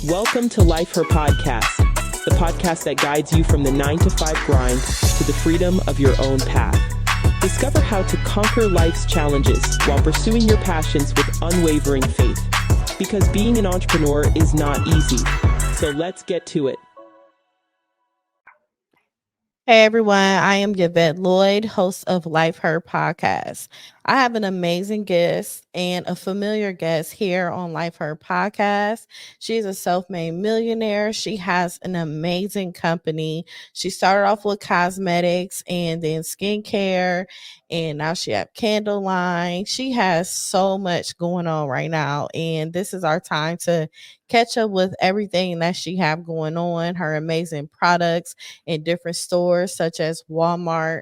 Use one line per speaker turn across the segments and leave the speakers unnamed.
Welcome to Life Her Podcast, the podcast that guides you from the 9-to-5 grind to the freedom of your own path. Discover how to conquer life's challenges while pursuing your passions with unwavering faith. Because being an entrepreneur is not easy. So let's get to it.
Hey everyone, I am Yvette Lloyd, host of Life Her Podcast. I have an amazing guest and a familiar guest here on Life Her Podcast. She's a self-made millionaire. She has an amazing company. She started off with cosmetics and then skincare, and now she has candle line. She has so much going on right now, and this is our time to catch up with everything that she have going on, her amazing products in different stores such as Walmart,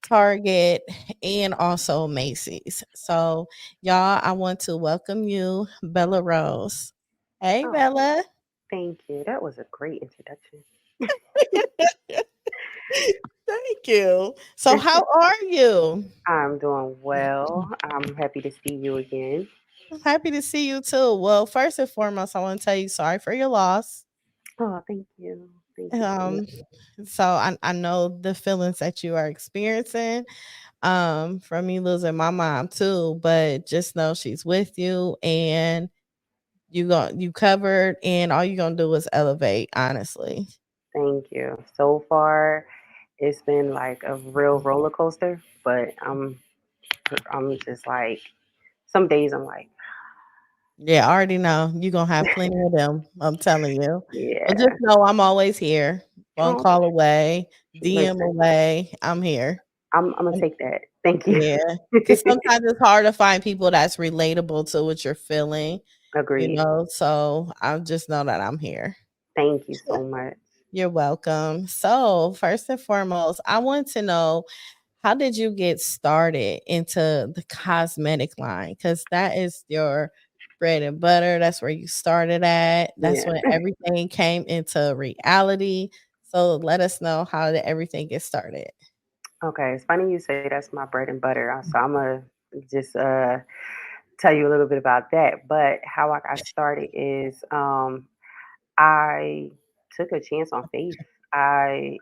Target, and also Macy's. So, y'all, I want to welcome you, Bella Rose. Hey,
Oh,
Bella.
thank you. That was a great introduction.
Thank you. So, how are you?
I'm doing well. I'm happy to see you again.
I'm happy to see you too. Well, first and foremost, I want to tell you sorry for your loss.
Oh, thank you. Thank you so much.
Um, so I know the feelings that you are experiencing from me losing my mom too, but just know she's with you and you covered, and all you're gonna do is elevate, honestly.
Thank you. So far, it's been like a real roller coaster, but I'm just like some days I'm like,
Yeah, I already know you're gonna have plenty of them. I'm telling you. But just
yeah.
know I'm always here. Phone
Oh,
call away, DM
listen,
away. I'm here.
I'm gonna
Um,
take that. Thank you.
Yeah. Because sometimes it's hard to find people that's relatable to what you're feeling,
Agreed.
So I just know that I'm here.
Thank you so much.
You're welcome. So, first and foremost, I want to know, how did you get started into the cosmetic line? Because that is your bread and butter. That's where you started at. That's when
Yeah.
everything came into reality. So, let us know, how did everything get started?
Okay, it's funny you say that's my bread and butter. So I'm gonna just tell you a little bit about that. But how I got started is I took a chance on faith. I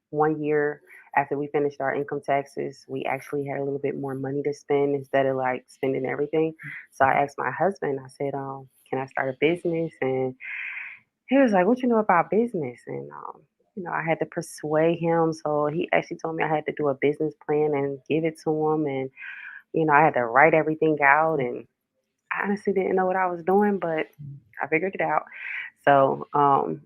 1 year after we finished our income taxes, we actually had a little bit more money to spend instead of like spending everything. So I asked my husband. I said, "Can I start a business?" And he was like, "What you know about business?" And I had to persuade him. So he actually told me I had to do a business plan and give it to him, and I had to write everything out. And I honestly didn't know what I was doing, but I figured it out. So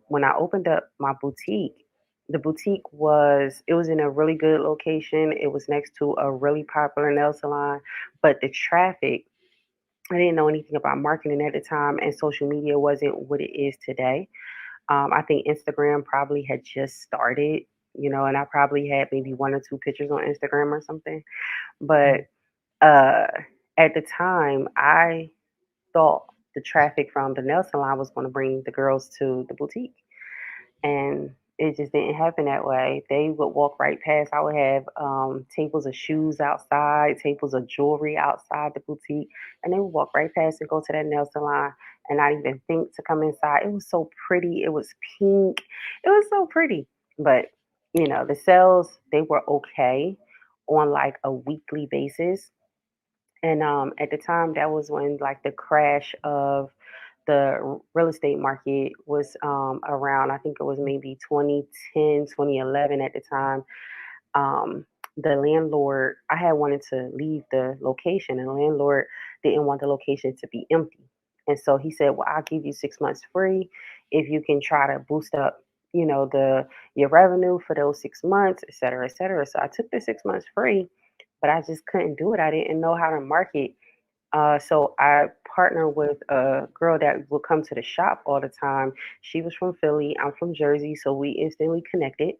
when I opened up my boutique, the boutique was in a really good location. It was next to a really popular nail salon, but the traffic, I didn't know anything about marketing at the time, and social media wasn't what it is today. I think Instagram probably had just started, and I probably had maybe one or two pictures on Instagram or something. But uh, at the time, I thought the traffic from the nail salon was going to bring the girls to the boutique. And it just didn't happen that way. They would walk right past. I would have tables of shoes outside, tables of jewelry outside the boutique, and they would walk right past and go to that nail salon and not even think to come inside. It was so pretty. It was pink. It was so pretty. But, the sales, they were okay on like a weekly basis. And at the time, that was when like the crash of the real estate market was around. I think it was maybe 2010, 2011 at the time. Um, the landlord, I had wanted to leave the location, and the landlord didn't want the location to be empty. And so he said, "Well, I'll give you 6 months free if you can try to boost up, the your revenue for those 6 months, et cetera, et cetera." So I took the 6 months free, but I just couldn't do it. I didn't know how to market. So I partnered with a girl that would come to the shop all the time. She was from Philly. I'm from Jersey, so we instantly connected.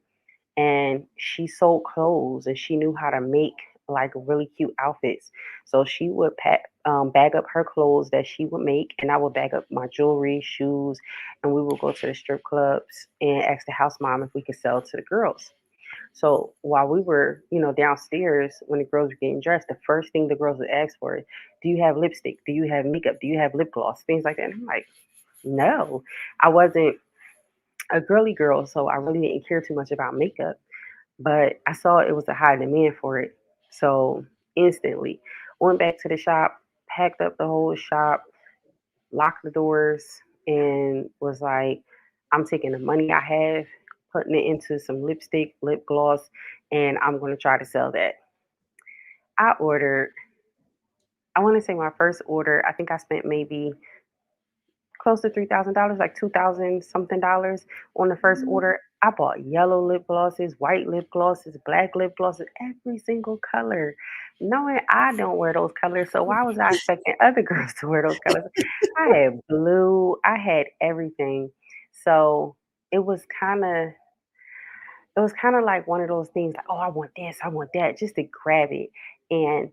And she sold clothes, and she knew how to make like really cute outfits. So she would bag up her clothes that she would make, and I would bag up my jewelry, shoes, and we would go to the strip clubs and ask the house mom if we could sell to the girls. So while we were, downstairs when the girls were getting dressed, the first thing the girls would ask for is, "Do you have lipstick? Do you have makeup? Do you have lip gloss?" Things like that. And I'm like, No, I wasn't a girly girl, so I really didn't care too much about makeup. But I saw it was a high demand for it. So instantly went back to the shop, packed up the whole shop, locked the doors, and was like, I'm taking the money I have, putting it into some lipstick, lip gloss, and I'm going to try to sell that. I ordered, I want to say my first order, I think I spent maybe close to $3,000, like 2,000 something dollars on the first order. I bought yellow lip glosses, white lip glosses, black lip glosses, every single color. Knowing I don't wear those colors, so why was I expecting other girls to wear those colors? I had blue, I had everything. So it was kind of it was kind of like one of those things like, oh, I want this, I want that, just to grab it. And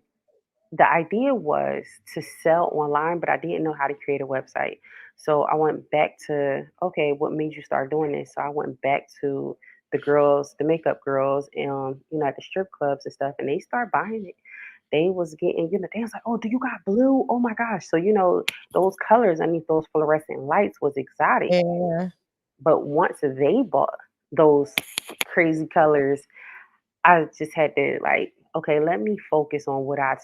the idea was to sell online, but I didn't know how to create a website. So I went back to, okay, what made you start doing this? So I went back to the girls, the makeup girls, at the strip clubs and stuff, and they start buying it. They was getting, they was like, oh, do you got blue? Oh my gosh. So, those colors underneath those fluorescent lights was exotic.
Yeah.
But once they bought those crazy colors, I just had to like, okay, let me focus on what I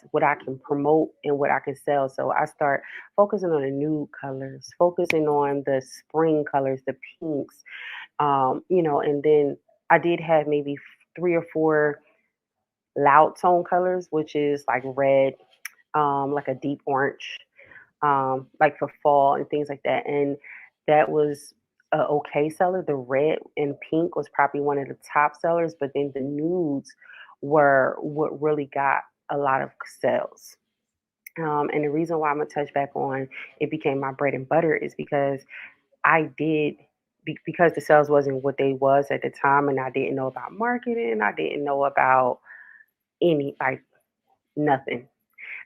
can promote and what I can sell. So I start focusing on the nude colors, focusing on the spring colors, the pinks, and then I did have maybe three or four loud tone colors, which is like red, like a deep orange, like for fall and things like that. And that was a okay seller. The red and pink was probably one of the top sellers, but then the nudes were what really got a lot of sales. And the reason why I'm gonna touch back on it became my bread and butter is because I did because the sales wasn't what they was at the time, and I didn't know about marketing. I didn't know about any like nothing.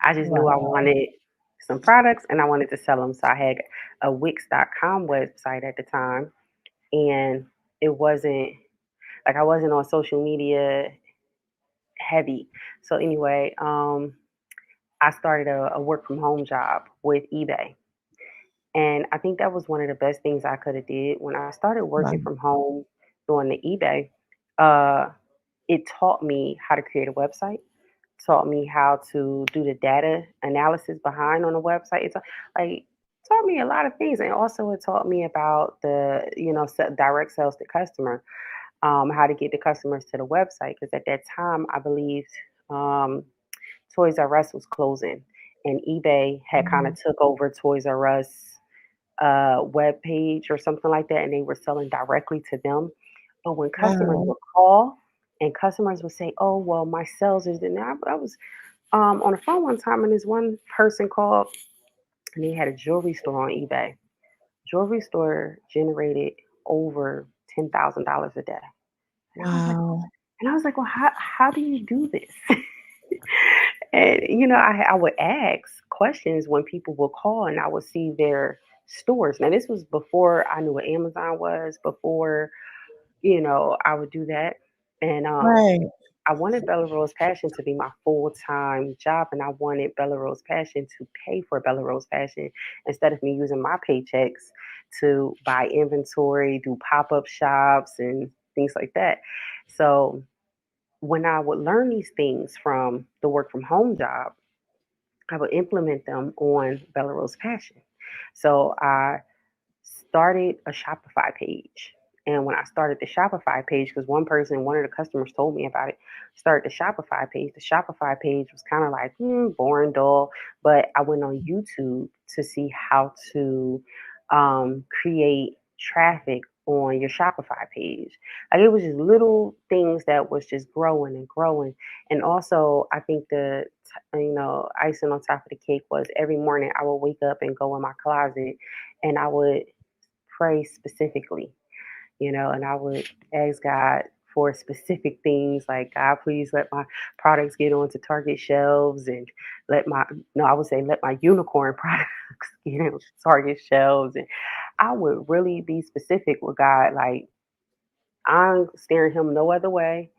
I just knew I
Wow.
wanted some products and I wanted to sell them. So I had a Wix.com website at the time, and it wasn't like I wasn't on social media heavy. So anyway, I started a work from home job with eBay. And I think that was one of the best things I could have did when I started
Wow.
working from home doing the eBay. Uh, it taught me how to create a website, taught me how to do the data analysis behind on the website. It's like taught me a lot of things, and also it taught me about the direct sales to customer, how to get the customers to the website. Because at that time, I believed um, Toys R Us was closing, and eBay had kind of
Mhm.
took over Toys R Us web page or something like that, and they were selling directly to them. But when customers
Wow.
would call and customers would say, "Oh, well, my sales is," and I was on the phone one time, and this one person called, and they had a jewelry store on eBay. Jewelry store generated over $10,000 a day, and
Wow.
I was like, well, how do you do this? And I would ask questions when people would call, and I would see their stores. Now this was before I knew what Amazon was. Before I would do that, and
Right.
I wanted Bella Rose Passion to be my full time job, and I wanted Bella Rose Passion to pay for Bella Rose Passion instead of me using my paychecks to buy inventory, do pop up shops, and things like that. So when I would learn these things from the work from home job, I would implement them on Bella Rose Passion. So I started a Shopify page. And when I started the Shopify page, because one of the customers told me about it, started the Shopify page. The Shopify page was kind of like boring, dull. But I went on YouTube to see how to create traffic on your Shopify page. Like it was just little things that was just growing and growing. And also, I think the icing on top of the cake was every morning I would wake up and go in my closet and I would pray specifically, and I would ask God for specific things like, God, please let my products get onto Target shelves and let my, no, I would say, let my unicorn products get on Target shelves. And I would really be specific with God. Like, I'm steering him no other way.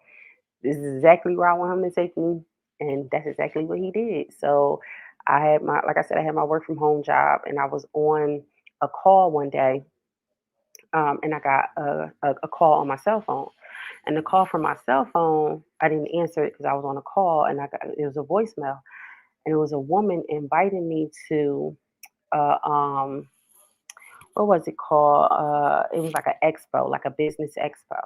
This is exactly where I want him to take me. And that's exactly what he did. So I had like I said, I had my work from home job and I was on a call one day, and I got a call on my cell phone. And the call from my cell phone, I didn't answer it because I was on a call, and it was a voicemail, and it was a woman inviting me to uh, um, what was it called? It was like an expo, like a business expo.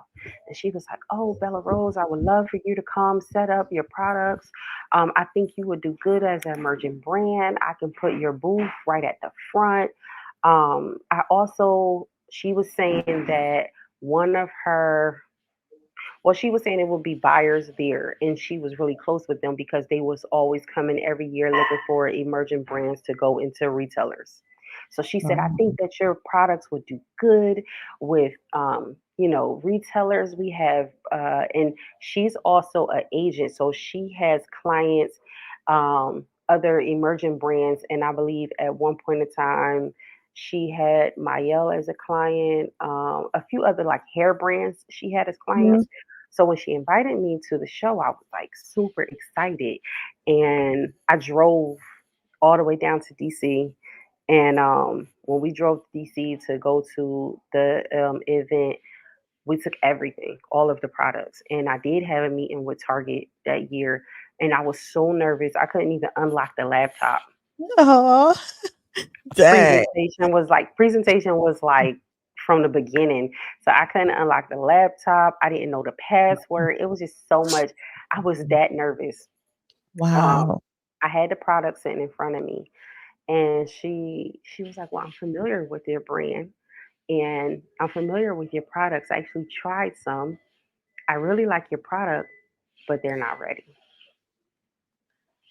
And she was like, "Oh, Bella Rose, I would love for you to come set up your products. I think you would do good as an emerging brand. I can put your booth right at the front." She was saying that one of her well, she was saying it would be buyers there, and she was really close with them because they was always coming every year looking for emerging brands to go into retailers. So she said, I think that your products would do good with, retailers. We have, and she's also an agent, so she has clients, other emerging brands, and I believe at one point in time she had Mayel as a client, a few other like hair brands she had as
Mhm.
clients. So when she invited me to the show, I was like super excited. And I drove all the way down to DC. And when we drove to DC to go to the event, we took everything, all of the products. And I did have a meeting with Target that year. And I was so nervous. I couldn't even unlock the laptop.
Oh, dang.
Presentation was like from the beginning. So I couldn't unlock the laptop. I didn't know the password. It was just so much. I was that nervous. Um,
Wow.
I had the product sitting in front of me, and she was like, "Well, I'm familiar with your brand, and I'm familiar with your products. I actually tried some. I really like your product, but they're not ready."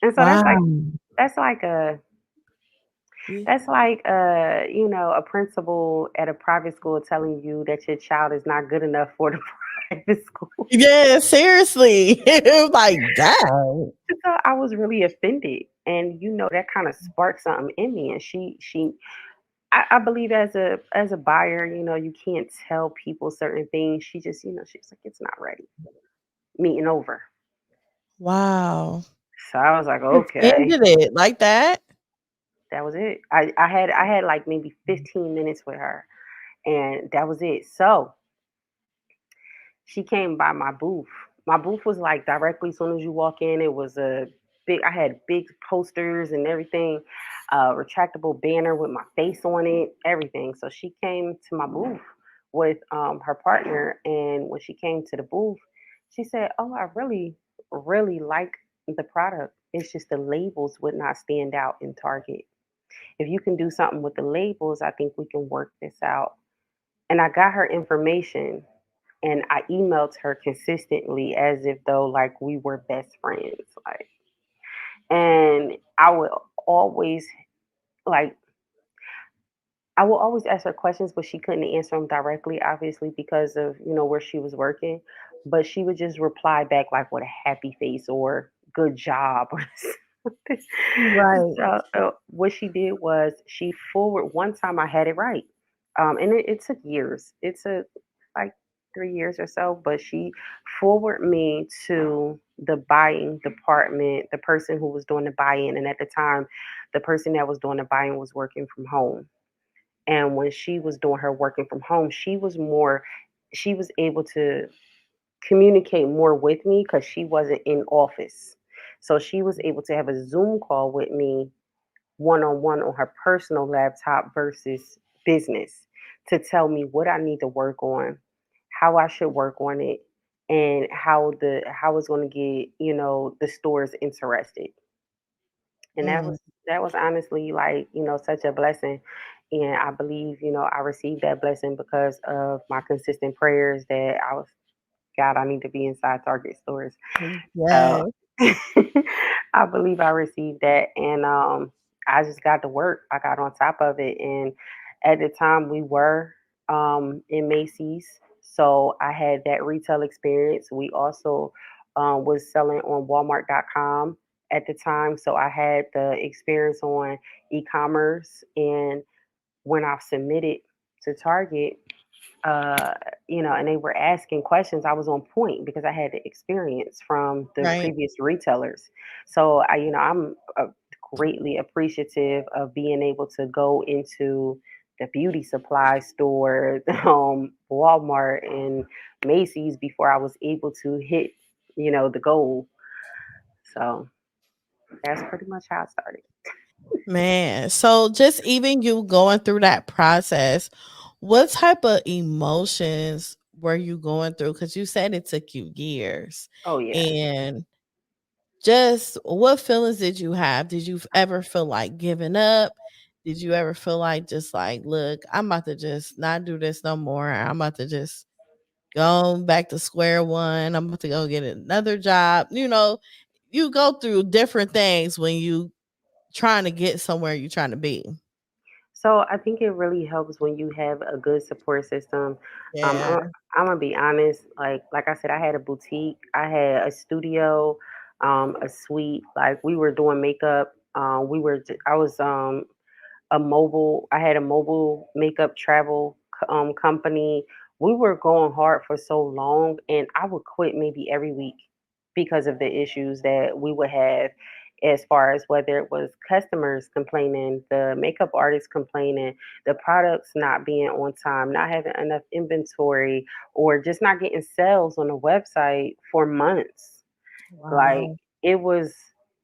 And so
Wow.
that's like a
Yeah.
That's like a principal at a private school telling you that your child is not good enough for the private school.
Yeah, seriously. Like, dang.
So I was really offended, and that kind of sparked something in me. And I believe as a buyer, you can't tell people certain things. She just, she's like, it's not ready. Meeting over.
Wow.
So I was like,
Just
okay,
ended it like that?
that was it. I had like maybe 15 minutes with her, and that was it. So she came by my booth. My booth was like directly as soon as you walk in. It was a big. I had big posters and everything, retractable banner with my face on it, everything. So she came to my booth with her partner, and when she came to the booth, she said, "Oh, I really, really like the product. It's just the labels would not stand out in Target. If you can do something with the labels, I think we can work this out." And I got her information, and I emailed her consistently as if though like we were best friends. Like, and always like I will always ask her questions, but she couldn't answer them directly, obviously because of where she was working. But she would just reply back like with a happy face or "good job" or something.
Right.
So what she did was she forward one time I had it right, and it took years. It took like 3 years or so, but she forwarded me to the buying department, the person who was doing the buy-in, and at the time, the person that was doing the buy-in was working from home. And when she was doing her working from home, she was able to communicate more with me because she wasn't in office. So she was able to have a Zoom call with me one on one on her personal laptop versus business to tell me what I need to work on, how I should work on it, and how it's going to get the stores interested. And
Mm.
that was honestly like such a blessing. And I believe I received that blessing because of my consistent prayers that I was, God, I need to be inside Target stores. So
Yes.
I believe I received that, and I just got to work. I got on top of it, and at the time we were in Macy's, so I had that retail experience. We also was selling on Walmart.com at the time, so I had the experience on e-commerce. And when I submitted to Target, uh, and they were asking questions, I was on point because I had the experience from the
Right.
previous retailers. So I'm greatly appreciative of being able to go into the beauty supply store, Walmart and Macy's before I was able to hit, the goal. So that's pretty much how it started.
Man, so just even you going through that process, what type of emotions were you going through? Because you said it took you years.
Oh yeah.
And just what feelings did you have? Did you ever feel like giving up? Did you ever feel like just like, look, I'm about to just not do this no more. I'm about to just go back to square one. I'm about to go get another job. You go through different things when you trying to get somewhere you're trying to be.
So I think it really helps when you have a good support system. Um,
Yeah.
I'm, I'm gonna be honest. Like I said, I had a boutique. I had a studio, a suite. Like we were doing makeup. I was I had a mobile makeup travel company. We were going hard for so long, and I would quit maybe every week because of the issues that we would have, as far as whether it was customers complaining, the makeup artists complaining, the products not being on time, not having enough inventory, or just not getting sales on the website for months. Like,
Wow.
it was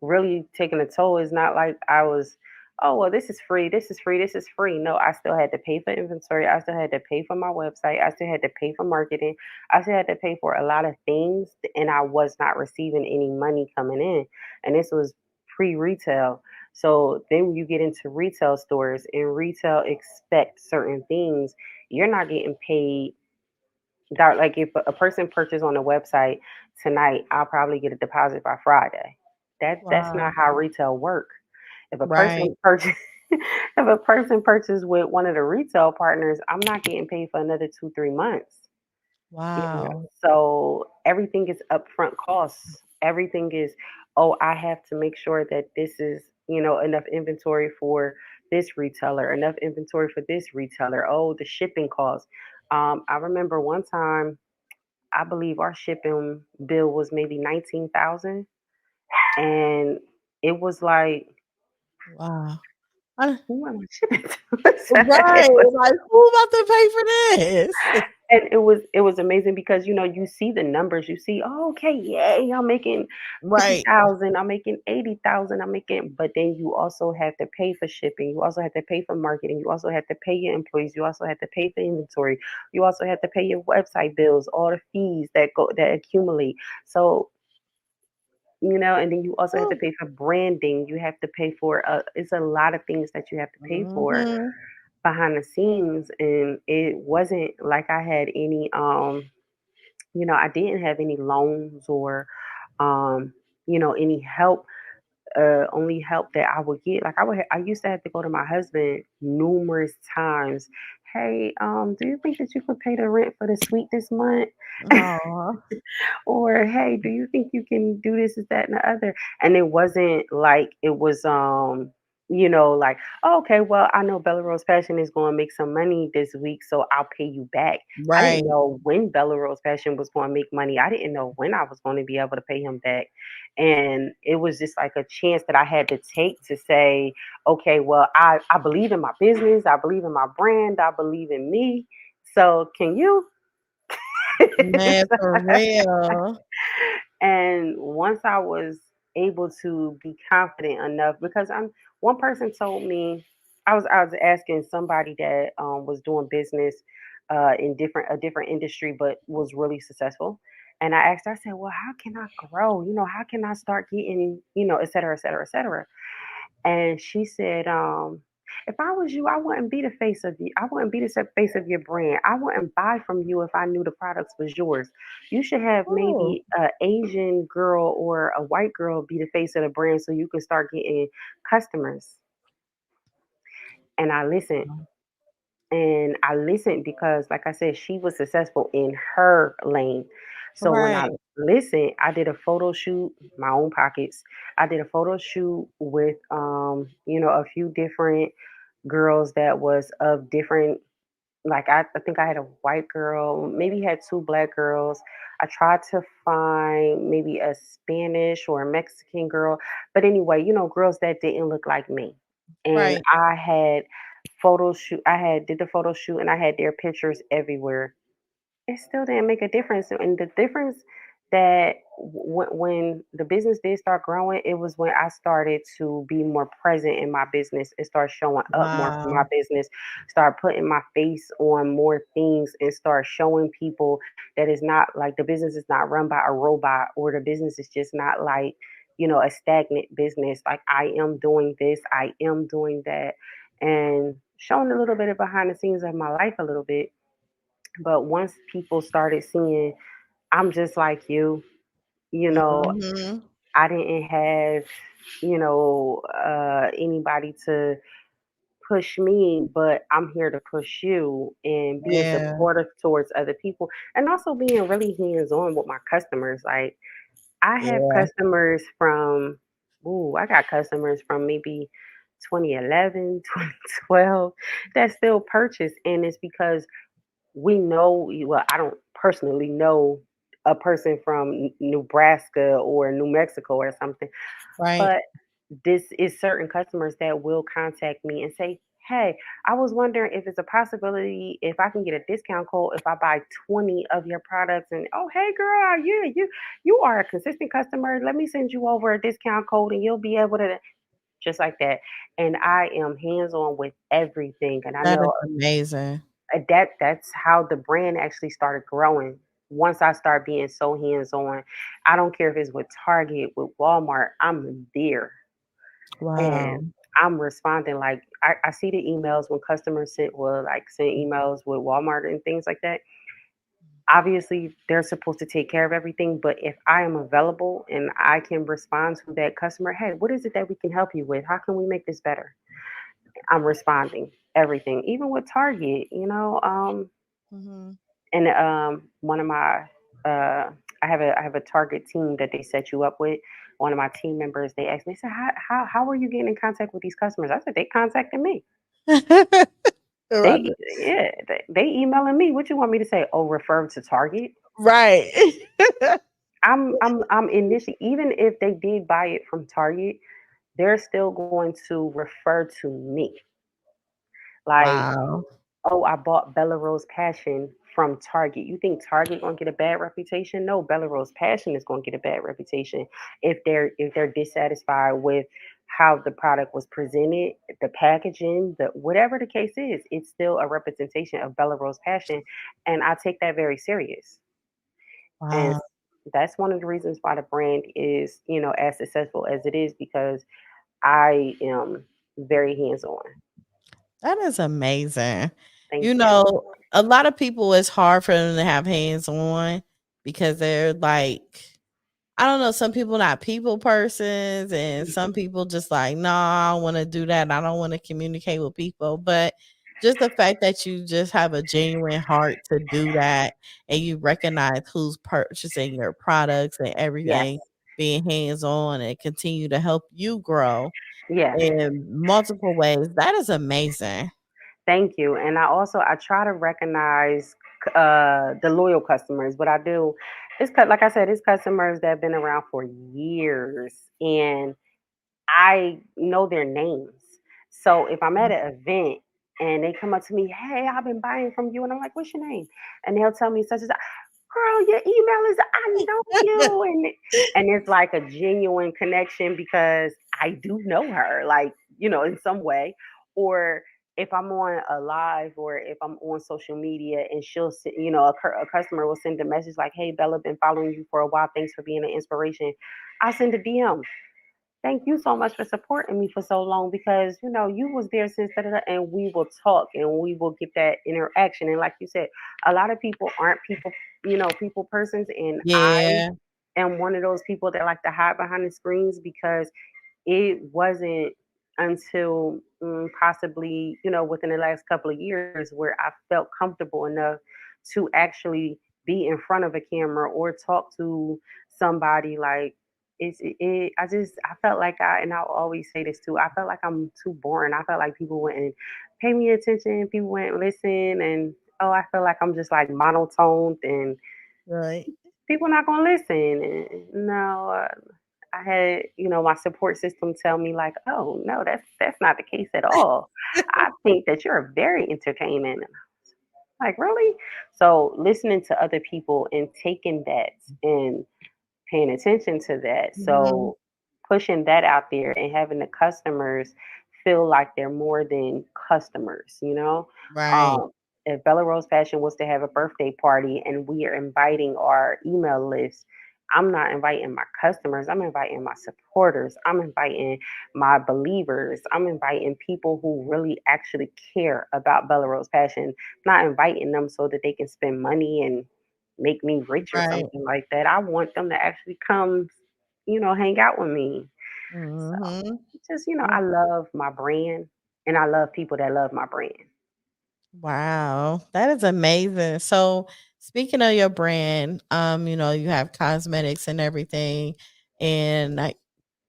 really taking a toll. It's not like I was, oh, well, this is free, this is free, this is free. No, I still had to pay for inventory. I still had to pay for my website. I still had to pay for marketing. I still had to pay for a lot of things, and I was not receiving any money coming in. And this was pre-retail. So then when you get into retail stores and retail expect certain things, you're not getting paid. Like if a person purchased on the website tonight, I'll probably get a deposit by Friday. That's not
Wow.
how retail work. If a
Right.
person purchase if a person purchased with one of the retail partners, I'm not getting paid for another 2-3 months.
Wow.
So everything is upfront costs. Everything is, oh, I have to make sure that this is, enough inventory for this retailer, enough inventory for this retailer. Oh, the shipping costs. I remember one time, I believe our shipping bill was maybe 19,000, and it was like,
Wow. I-
who am I shipping to?
right.
It was
Like who about to pay for this?
and it was amazing because you see the numbers, you see, oh, okay, yay, I'm making fifty
Right.
thousand, I'm making 80,000, I'm making, but then you also have to pay for shipping, you also have to pay for marketing, you also have to pay your employees, you also have to pay for inventory, you also have to pay your website bills, all the fees that accumulate. So and then you also have to pay for branding, you have to pay for it's a lot of things that you have to pay for
Hmm.
behind the scenes, and it wasn't like I had any I didn't have any loans or um any help. Only help that I would get, like I used to have to go to my husband numerous times. Hey, do you think that you could pay the rent for the suite this month?
Oh,
Or hey, do you think you can do this, is that, and the other? And it wasn't like it was like, oh, okay, well, I know Bella Rose Fashion is going to make some money this week, so I'll pay you back. I
right.
didn't know when Bella Rose Fashion was going to make money. I didn't know when I was going to be able to pay him back. And it was just like a chance that I had to take to say, okay, well, I believe in my business, I believe in my brand, I believe in me. So can you?
Man, for real.
And once I was able to be confident enough, because one person told me, I was asking somebody that was doing business in a different industry, but was really successful. And I asked her, I said, well, how can I grow? How can I start getting, et cetera, et cetera, et cetera. And she said, if I was you, I wouldn't be the face of you. I wouldn't be the face of your brand. I wouldn't buy from you if I knew the products was yours. You should have
Oh,
maybe an Asian girl or a white girl be the face of the brand so you can start getting customers. And I listened. And I listened because, like I said, she was successful in her lane. So when I
right.
listened, I did a photo shoot, my own pockets. I did a photo shoot with, a few different girls that was of different, like I think I had a white girl, maybe had two black girls. I tried to find maybe a Spanish or a Mexican girl, but anyway, girls that didn't look like me. And
Right.
I had photo shoot. I had did the photo shoot and I had their pictures everywhere. It still didn't make a difference. And the difference that when the business did start growing, it was when I started to be more present in my business and start showing up more for my
Wow.
business, start putting my face on more things and start showing people that it's not like the business is not run by a robot or the business is just not like, a stagnant business. Like I am doing this, I am doing that, and showing a little bit of behind the scenes of my life a little bit. But once people started seeing I'm just like you know,
Mhm.
I didn't have, anybody to push me, but I'm here to push you and being
Yeah.
supportive towards other people and also being really hands on with my customers. Like I have
Yeah.
customers from, I got customers from maybe 2011, 2012 that still purchase. And it's because we know, well, I don't personally know a person from Nebraska or New Mexico or something,
Right.
but this is certain customers that will contact me and say, "Hey, I was wondering if it's a possibility if I can get a discount code if I buy 20 of your products." And oh, hey, girl, yeah, you are a consistent customer. Let me send you over a discount code, and you'll be able to just like that. And I am hands on with everything, and I
That is
know
amazing.
that's how the brand actually started growing. Once I start being so hands on, I don't care if it's with Target, with Walmart, I'm there and
Wow.
I'm responding. Like I see the emails when customers send emails with Walmart and things like that. Obviously, they're supposed to take care of everything, but if I am available and I can respond to that customer, hey, what is it that we can help you with? How can we make this better? I'm responding everything, even with Target,
Mhm.
and one of my I have a target team that they set you up with. One of my team members, they asked me, they said, how are you getting in contact with these customers? I said, they contacted me.
Love
They
it.
yeah, they emailing me. What you want me to say? Oh, refer to Target.
Right.
I'm initially, even if they did buy it from Target, they're still going to refer to me. Like,
Wow.
oh, I bought Bella Rose Passion from Target. You think Target gonna get a bad reputation? No, Bella Rose Passion is gonna get a bad reputation if they're dissatisfied with how the product was presented, the packaging, the whatever the case is, it's still a representation of Bella Rose Passion, and I take that very serious. And
Wow.
that's one of the reasons why the brand is, as successful as it is because I am very hands on.
That is amazing.
Thank
You
you.
know, a lot of people, it's hard for them to have hands on because they're like, I don't know, some people not people persons and some people just like, nah, I don't want to do that. I don't want to communicate with people. But just the fact that you just have a genuine heart to do that and you recognize who's purchasing your products and
Yes.
everything, being hands on and continue to help you grow
Yes.
in multiple ways, that is amazing.
Thank you. And I try to recognize the loyal customers. What I do is like I said, it's customers that have been around for years, and I know their names. So if I'm at an event and they come up to me, hey, I've been buying from you, and I'm like, what's your name? And they'll tell me such as, girl, your email is, I know you, and it's like a genuine connection because I do know her, like in some way, or if I'm on a live or if I'm on social media and a customer will send a message like, hey, Bella, been following you for a while. Thanks for being an inspiration. I'll send a DM. Thank you so much for supporting me for so long because you was there since da, da, da, and we will talk and we will get that interaction. And like you said, a lot of people aren't people persons, and I
Yeah.
am one of those people that like to hide behind the screens because it wasn't until possibly within the last couple of years where I felt comfortable enough to actually be in front of a camera or talk to somebody. Like I felt like and I'll always say this too, I felt like I'm too boring. I felt like people wouldn't pay me attention, people wouldn't listen, and I feel like I'm just like monotoned and
Right.
people not gonna listen. And no, I had, my support system tell me like, "Oh, no, that's not the case at all. I think that you're very entertaining." Like, really? So listening to other people and taking that and paying attention to that.
Mhm.
So pushing that out there and having the customers feel like they're more than customers.
Right.
Um, if Bella Rose Fashion was to have a birthday party and we are inviting our email list, I'm not inviting my customers. I'm inviting my supporters. I'm inviting my believers. I'm inviting people who really actually care about Bella Rose Fashion, not inviting them so that they can spend money and make me rich or
Right.
something like that. I want them to actually come, hang out with me. So
Mhm.
just, I love my brand and I love people that love my brand.
Wow, that is amazing. So, speaking of your brand, you have cosmetics and everything, and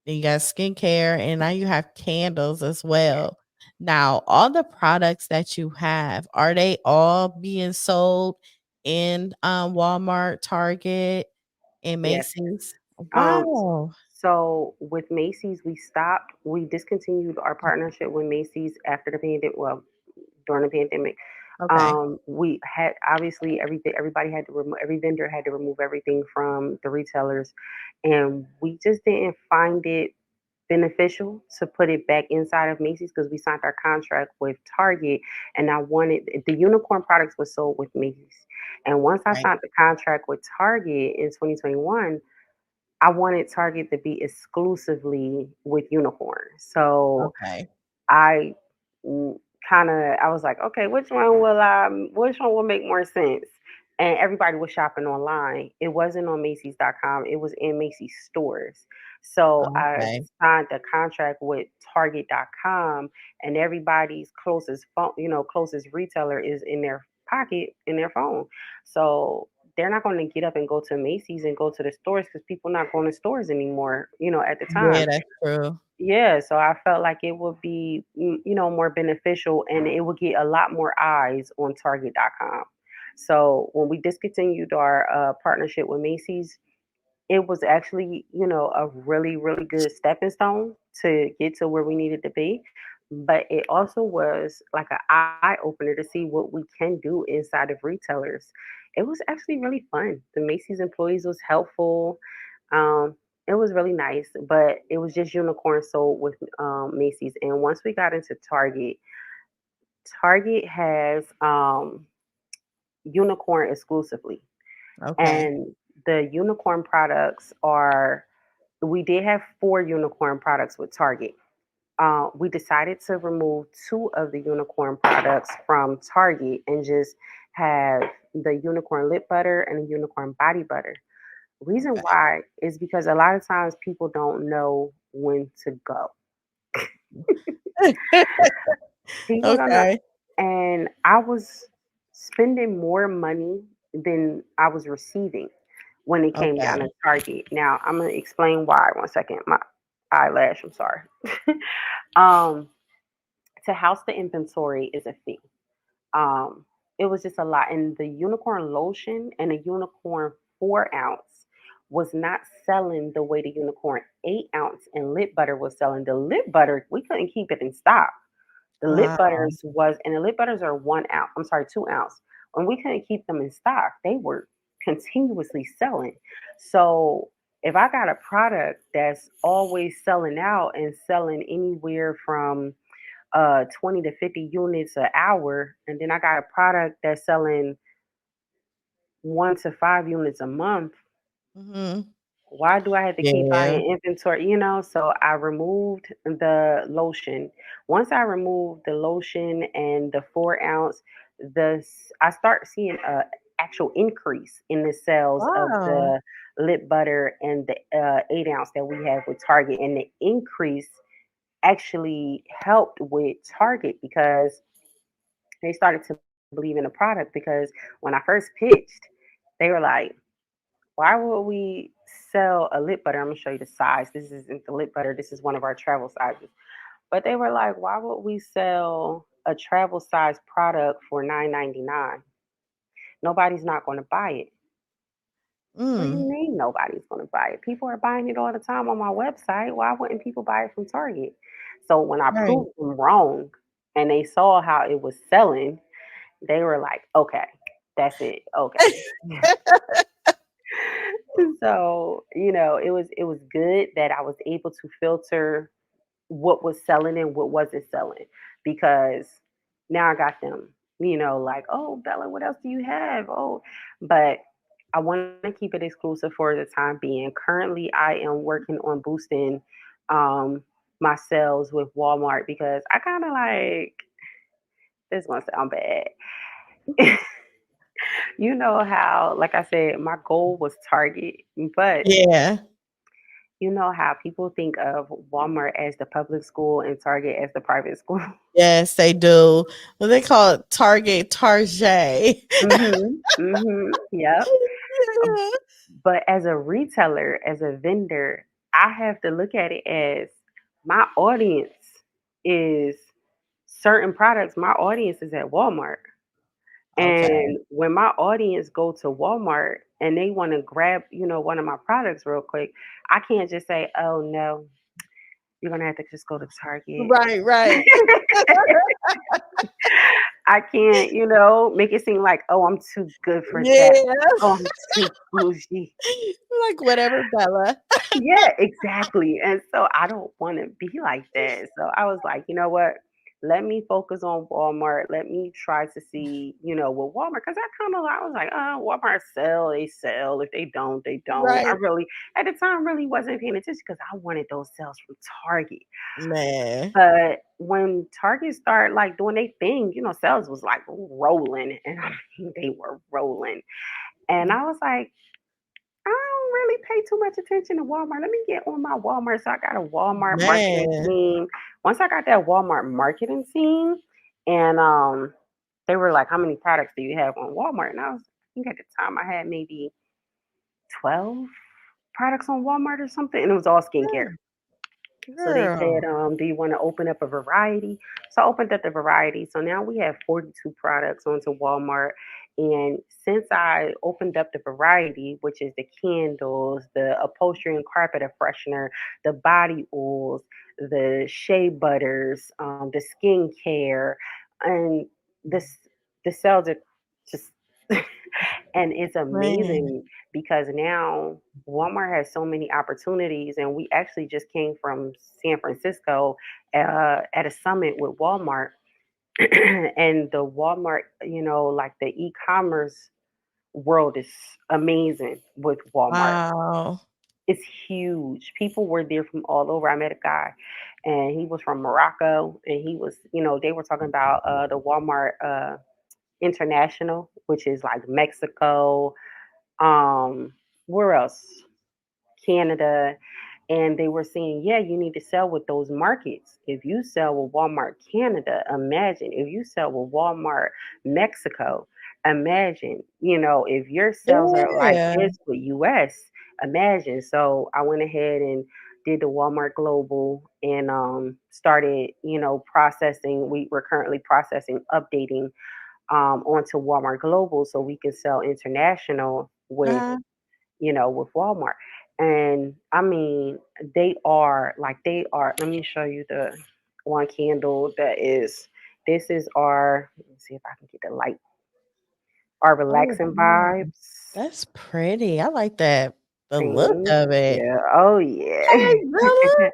you got skincare, and now you have candles as well. Now, all the products that you have, are they all being sold in Walmart, Target, and
Yes.
Macy's?
Um,
Wow.
so with Macy's, we discontinued our partnership with Macy's after the pandemic. Well, during the pandemic,
Okay.
we had obviously everything. Everybody had to remove. Every vendor had to remove everything from the retailers, and we just didn't find it beneficial to put it back inside of Macy's because we signed our contract with Target, and I wanted the unicorn products was sold with Macy's. And once I
Right.
signed the contract with Target in 2021, I wanted Target to be exclusively with unicorn. So
Okay.
I kind of I was like, okay, which one will make more sense? And everybody was shopping online. It wasn't on Macy's.com. It was in Macy's stores. So I
Okay.
signed a contract with Target.com, and everybody's closest phone, closest retailer is in their pocket in their phone. So they're not going to get up and go to Macy's and go to the stores because people not going to stores anymore. At the
Yeah,
time.
that's true.
Yeah, so I felt like it would be, more beneficial and it would get a lot more eyes on Target.com. So when we discontinued our partnership with Macy's, it was actually, a really, really good stepping stone to get to where we needed to be. But it also was like an eye opener to see what we can do inside of retailers. It was actually really fun. The Macy's employees was helpful. Um, it was really nice, but it was just unicorn sold with Macy's. And once we got into Target, Target has unicorn exclusively.
Okay.
And the unicorn products are, we did have four unicorn products with Target. We decided to remove two of the unicorn products from Target and just have the unicorn lip butter and the unicorn body butter. Reason
Okay.
why is because a lot of times people don't know when to go. People don't know.
Okay.
And I was spending more money than I was receiving when it came down
Okay.
to Target. Now I'm gonna explain why. One second, my eyelash. I'm sorry. um, to house the inventory is a fee. Um, it was just a lot, and the unicorn lotion and the unicorn 4 ounce was not selling the way the unicorn 8 ounce and lip butter was selling. The lip butter we couldn't keep it in stock. The lip
Wow.
butters was, and the lip butters are 1 ounce. I'm sorry, 2 ounce. When we couldn't keep them in stock, they were continuously selling. So if I got a product that's always selling out and selling anywhere from 20 to 50 units an hour, and then I got a product that's selling 1 to 5 units a month,
Mhm.
why do I have to keep
Yeah.
buying inventory? So I removed the lotion. Once I removed the lotion and the 4 ounce, I start seeing a actual increase in the sales of
Wow.
the lip butter and the 8 ounce that we have with Target. And the increase actually helped with Target because they started to believe in the product. Because when I first pitched, they were like, why would we sell a lip butter? I'm gonna show you the size. This isn't the lip butter. This is one of our travel sizes. But they were like, why would we sell a travel size product for $9.99? Nobody's not going to buy it. What do you
Mm,
mean nobody's going to buy it? People are buying it all the time on my website. Why wouldn't people buy it from Target? So when I
right.
proved them wrong and they saw how it was selling, they were like, okay, that's it. Okay. So, it was good that I was able to filter what was selling and what wasn't selling because now I got them, like, oh, Bella, what else do you have? Oh, but I want to keep it exclusive for the time being. Currently, I am working on boosting um, my sales with Walmart because I kind of like, this is going to sound bad. You know how, like I said, my goal was Target, but
Yeah.
you know how people think of Walmart as the public school and Target as the private school.
Yes, they do. Well, they call it Target Target.
Mhm. Mhm. Yep. But as a retailer, as a vendor, I have to look at it as my audience is certain products. My audience is at Walmart.
Okay.
And when my audience go to Walmart and they want to grab, one of my products real quick, I can't just say, "Oh no, you're gonna have to just go to Target."
Right, right.
I can't, make it seem like, "Oh, I'm too good for that.
Yeah.
Oh, I'm too bougie."
Like whatever, Bella.
Yeah, exactly. And so I don't want to be like that. So I was like, you know what? Let me focus on Walmart. Let me try to see, what Walmart, because I was like, oh, Walmart sell, they sell. If they don't, they don't. I
Right.
really, at the time, really wasn't paying attention because I wanted those sales from Target.
Man.
But when Target started like doing their thing, sales was like rolling, and I mean, they were rolling. And I was like, I don't really pay too much attention to Walmart. Let me get on my Walmart. So I got a Walmart marketing
Man.
team. Once I got that Walmart marketing team, and they were like, "How many products do you have on Walmart?" And I think at the time I had maybe 12 products on Walmart or something, and it was all skincare. So they said,
Girl.
"Do you want to open up a variety?" So I opened up the variety. So now we have 42 products onto Walmart. And since I opened up the variety, which is the candles, the upholstery and carpet freshener, the body oils, the shea butters, the skincare, and this the sales are just and it's
Man.
amazing because now Walmart has so many opportunities, and we actually just came from San Francisco at a summit with Walmart, and the Walmart, like the e-commerce world is amazing with Walmart.
Wow.
It's huge. People were there from all over. I met a guy, and he was from Morocco, and he was, they were talking about the Walmart International, which is like Mexico, um, where else? Canada, and they were saying, yeah, you need to sell with those markets. If you sell with Walmart Canada, imagine if you sell with Walmart Mexico, imagine, if your sales are like
Yeah.
this with US, imagine. So I went ahead and did the Walmart Global and started, processing. We're currently processing, updating onto Walmart Global so we can sell international
Uh-huh.
with Walmart. And I mean, they are. Let me show you the one candle that is. This is our. Let me see if I can get the light. Our
Oh,
relaxing
wow.
vibes
That's pretty. I like that. The look
thing.
of it.
Yeah. Oh yeah.
Hey, Bella.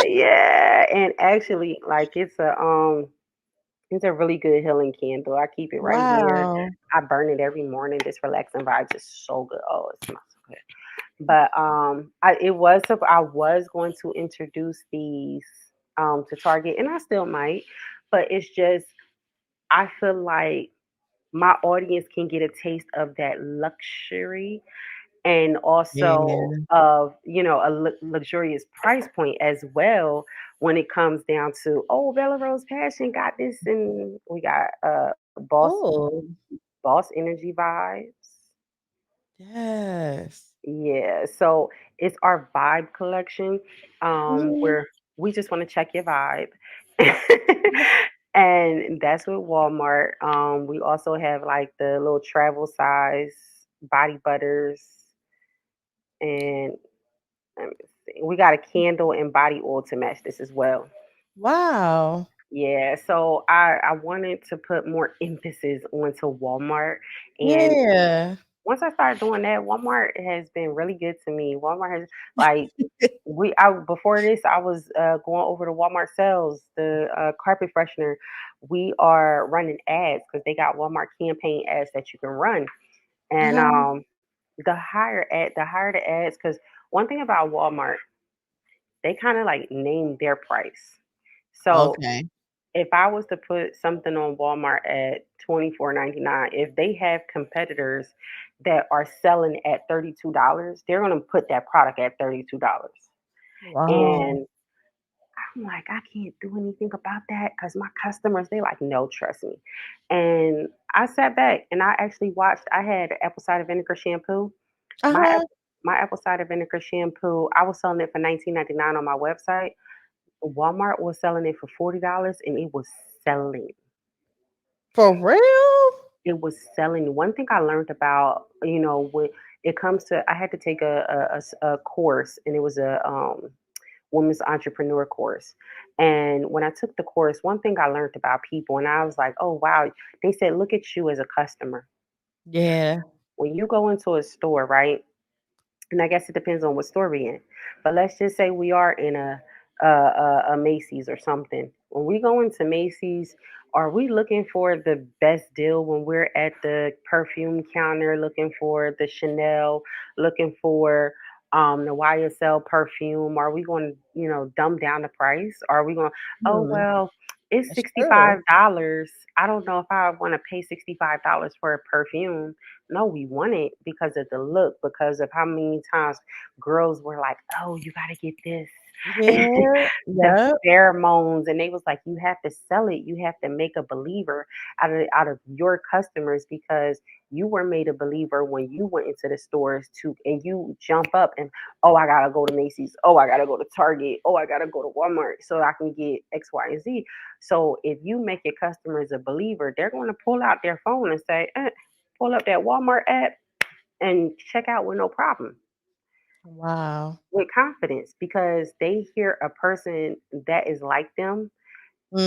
Yeah. And actually, like it's a really good healing candle. I keep it right here.
Wow.
I burn it every morning. This relaxing vibes is so good. Oh, it smells so good. But I was going to introduce these to Target, and I still might. But it's just I feel like my audience can get a taste of that luxury and also
Yeah.
of a luxurious price point as well when it comes down to, oh, Bella Rose Passion got this, and we got
Oh,
boss energy vibes.
yes.
Yeah, so it's our vibe collection,
Mhm.
where we just want to check your vibe. And that's with Walmart. We also have like the little travel size. body butters, and let me see, we got a candle and body oil to match this as well.
Wow.
Yeah, so I wanted to put more emphasis onto Walmart, and
Yeah.
once I started doing that, Walmart has been really good to me. Walmart has like I before this I was going over to Walmart sales, the carpet freshener. We are running ads because they got Walmart campaign ads that you can run, and
Uh-huh.
the higher the ads, because one thing about Walmart, they kind of like name their price. So
Okay.
if I was to put something on Walmart at 24.99, if they have competitors that are selling at $32, they're going to put that product at $32.
Wow.
And I'm like, I can't do anything about that because my customers, they like, no, trust me. And I sat back and I actually watched, I had apple cider vinegar shampoo. My
Uh-huh.
my apple cider vinegar shampoo, I was selling it for 19.99 on my website. Walmart was selling it for $40 and it was selling.
For real?
It was selling. One thing I learned about, when it comes to, I had to take a course, and it was a women's entrepreneur course. And when I took the course, one thing I learned about people, and I was like, oh wow, they said, look at you as a customer.
Yeah.
When you go into a store, right? And I guess it depends on what store we're in. But let's just say we are in a Macy's or something. When we go into Macy's, are we looking for the best deal when we're at the perfume counter, looking for the Chanel, looking for the YSL perfume? Are we going to, dumb down the price? Are we going, oh,
Hmm.
well, it's
That's true.
$65. I don't know if I want to pay $65 for a perfume. No, we want it because of the look, because of how many times girls were like, "Oh, you gotta get this."
Yeah.
The
Yep.
pheromones, and they was like, "You have to sell it. You have to make a believer out of your customers because you were made a believer when you went into the stores too, and you jump up and, oh, I gotta go to Macy's. Oh, I gotta go to Target. Oh, I gotta go to Walmart so I can get X, Y, and Z." So if you make your customers a believer, they're going to pull out their phone and say, pull up that Walmart app and check out with no problem,
Wow.
with confidence, because they hear a person that is like them,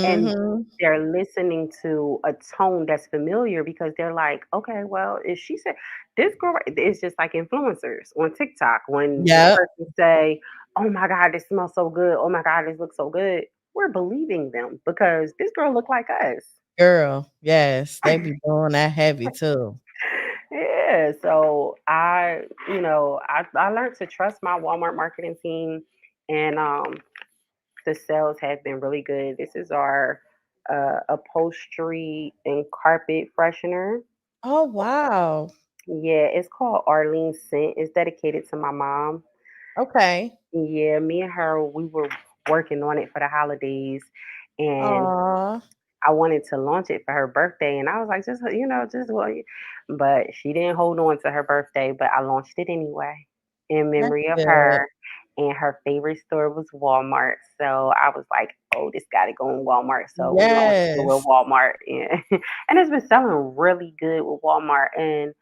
and
Mhm.
they're listening to a tone that's familiar because they're like, okay, well, if she said this girl, it's just like influencers on TikTok when the
Yep.
person say, oh my God, this smells so good. Oh my God, this looks so good. We're believing them because this girl look like us.
Girl. Yes. They be doing that heavy too.
Yeah, so I learned to trust my Walmart marketing team, and the sales have been really good. This is our upholstery and carpet freshener.
Oh, wow.
Yeah, it's called Arlene Scent. It's dedicated to my mom.
Okay.
Yeah, me and her, we were working on it for the holidays, and
Aw.
I wanted to launch it for her birthday, and I was like, but she didn't hold on to her birthday, but I launched it anyway in
That's
memory of
good.
her. And her favorite store was Walmart. So I was like, oh, this got to go in Walmart. So we launched it with
Yes.
Walmart. And, and it's been selling really good with Walmart. And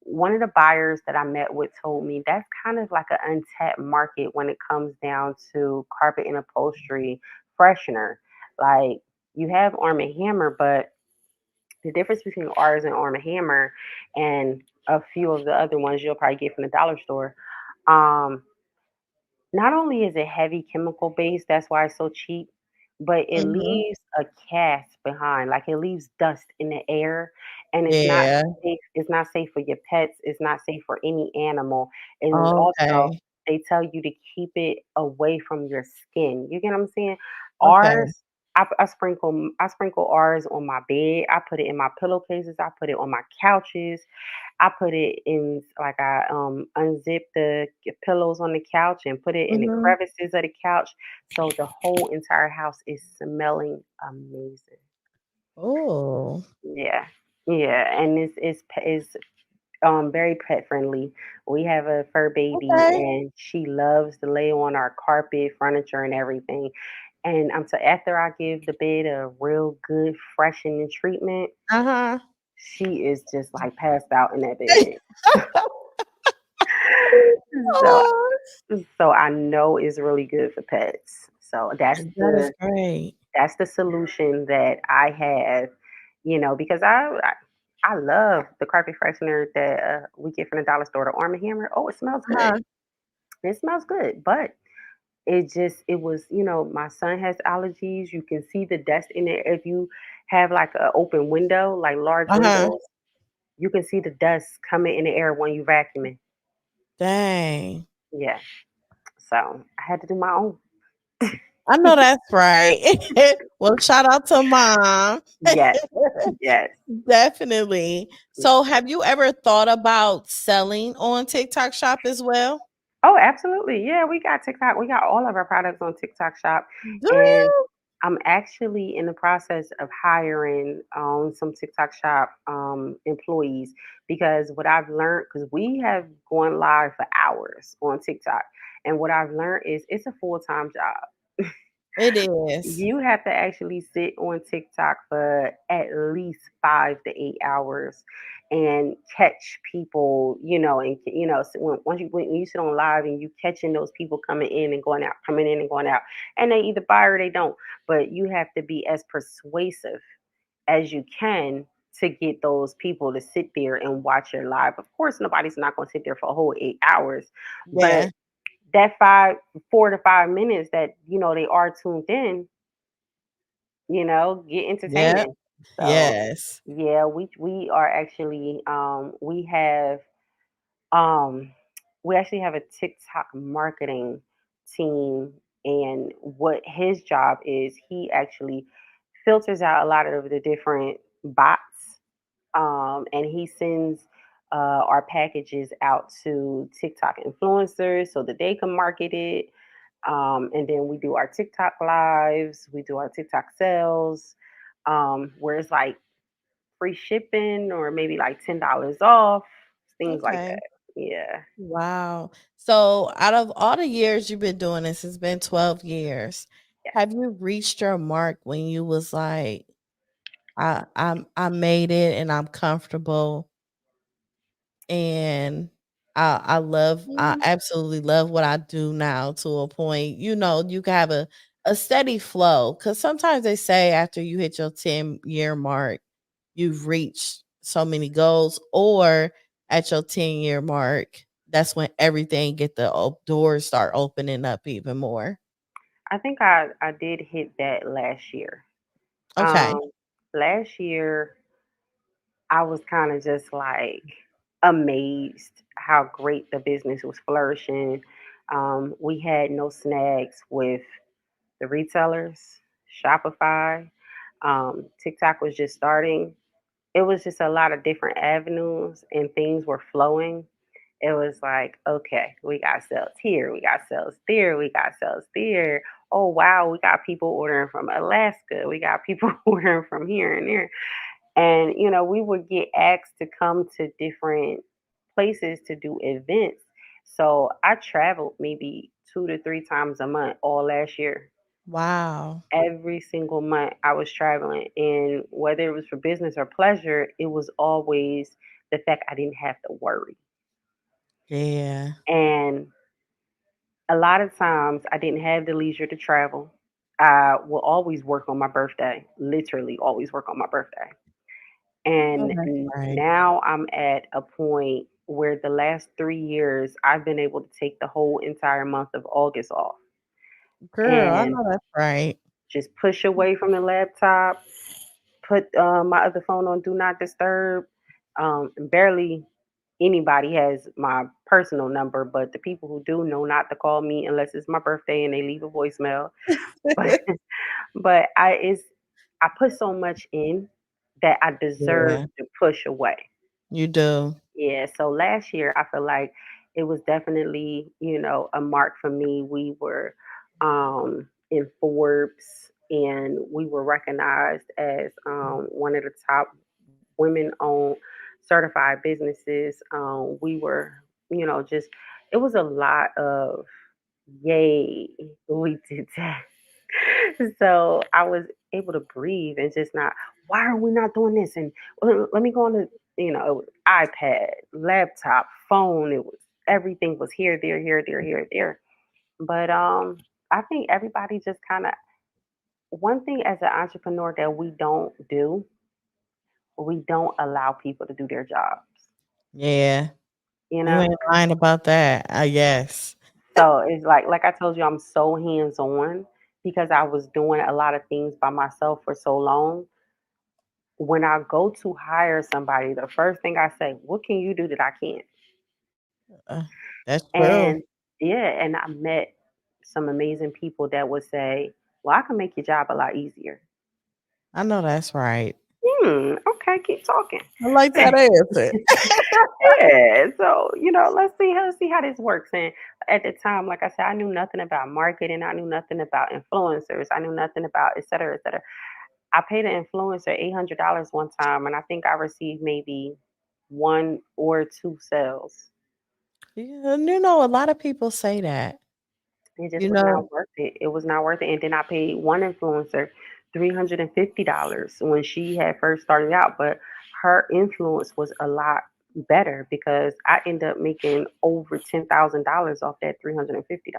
one of the buyers that I met with told me that's kind of like an untapped market when it comes down to carpet and upholstery freshener. Like, you have Arm& and Hammer, but the difference between ours and Arm& and Hammer and a few of the other ones you'll probably get from the dollar store, um, not only is it heavy chemical based, that's why it's so cheap, but it
Mhm.
leaves a cast behind. Like, it leaves dust in the air, and it's not
Yeah.
safe. It's not safe for your pets. It's not safe for any animal. And also,
Okay.
they tell you to keep it away from your skin. You get what I'm saying?
Okay.
Ours, I sprinkle ours on my bed. I put it in my pillowcases. I put it on my couches. I put it in, like, I unzip the pillows on the couch and put it in the
Mhm.
crevices of the couch, so the whole entire house is smelling amazing.
Ooh.
Yeah, yeah, and very pet friendly. We have a fur baby,
Okay.
and she loves to lay on our carpet, furniture, and everything. And so after I give the bed a real good freshening treatment,
Uh-huh.
she is just like passed out in that bed. So
Oh,
so I know it's really good for pets. So
that is great.
that's the solution that I have, because I love the carpet freshener that we get from the dollar store, the Arm& and Hammer. Oh, it smells good.
Uh-huh.
It smells good, but it was, my son has allergies. You can see the dust in there. If you have like an open window, like large
Uh-huh.
windows, you can see the dust coming in the air when you vacuuming.
Dang.
Yeah. So I had to do my own.
I know that's right. Well, shout out to mom.
Yes. Yes.
Definitely. So, have you ever thought about selling on TikTok Shop as well?
Oh, absolutely. Yeah, we got TikTok. We got all of our products on TikTok Shop.
Do
And
you?
I'm actually in the process of hiring some TikTok Shop employees, because what I've learned, because we have gone live for hours on TikTok, and what I've learned is it's a full-time job.
It is.
You have to actually sit on TikTok for at least 5 to 8 hours and catch people, and when you sit on live and you catching those people coming in and going out, coming in and going out, and they either buy or they don't. But you have to be as persuasive as you can to get those people to sit there and watch your live. Of course, nobody's not going to sit there for a whole 8 hours, but
Yeah.
that 4 to 5 minutes that they are tuned in, get
Yep.
entertaining. So
Yes.
yeah, we are actually um we actually have a TikTok marketing team, and what his job is, he actually filters out a lot of the different bots, and he sends our packages out to TikTok influencers so that they can market it. And then we do our TikTok lives, we do our TikTok sales, where it's like free shipping or maybe like $10 off, things like
Okay.
that. Yeah.
Wow. So, out of all the years you've been doing this, it's been 12 years.
Yes.
Have you reached your mark when you was like, I made it and I'm comfortable and I
Mm,
absolutely love what I do now to a point, you can have a steady flow. Cause sometimes they say after you hit your 10-year mark, you've reached so many goals, or at your 10-year mark, that's when everything get the doors start opening up even more.
I think I did hit that last year.
Okay.
Um, Last year, I was kind of just like amazed how great the business was flourishing. We had no snags with the retailers, Shopify. TikTok was just starting. It was just a lot of different avenues and things were flowing. It was like, okay, we got sales here, we got sales there, we got sales there. Oh wow, we got people ordering from Alaska, we got people ordering from here and there. And we would get asked to come to different places to do events. So I traveled maybe 2 to 3 times a month all last year.
Wow.
Every single month I was traveling, and whether it was for business or pleasure, it was always the fact I didn't have to worry.
Yeah.
And a lot of times I didn't have the leisure to travel. I will always work on my birthday, literally always work on my birthday.
Oh,
And
that's right.
now I'm at a point where the last 3 years I've been able to take the whole entire month of August off
Girl, I
and
know that's right.
just push away from the laptop, put my other phone on do not disturb. Barely anybody has my personal number, but the people who do know not to call me unless it's my birthday and they leave a voicemail. But I put so much in that I deserve
Yeah,
to push away.
you do.
Yeah, so last year I feel like it was definitely, a mark for me. We were in Forbes, and we were recognized as one of the top women owned certified businesses. We were, just it was a lot of yay, we did that. So I was able to breathe and just not why are we not doing this? And let me go on the, it was iPad, laptop, phone. It was everything was here, there, here, there, here, there. But I think everybody just kind of, one thing as an entrepreneur that we don't do, we don't allow people to do their jobs.
Yeah.
You
You
know,
ain't lying about that. Yes.
so it's like I told you, I'm so hands on because I was doing a lot of things by myself for so long. When I go to hire somebody, the first thing I say, what can you do that I can't?
Uh, that's true.
And yeah, and I met some amazing people that would say, well, I can make your job a lot easier.
I know that's right.
Okay, keep talking.
I like that answer.
Yeah, so let's see how this works. And at the time, like I said, I knew nothing about marketing, I knew nothing about influencers, I knew nothing about et cetera, et cetera. I paid an influencer $800 one time, and I think I received maybe one or two sales.
Yeah, you know, a lot of people say that.
It just
You
was
know,
not worth it. It was not worth it. And then I paid one influencer $350 when she had first started out, but her influence was a lot better because I ended up making over $10,000 off that $350.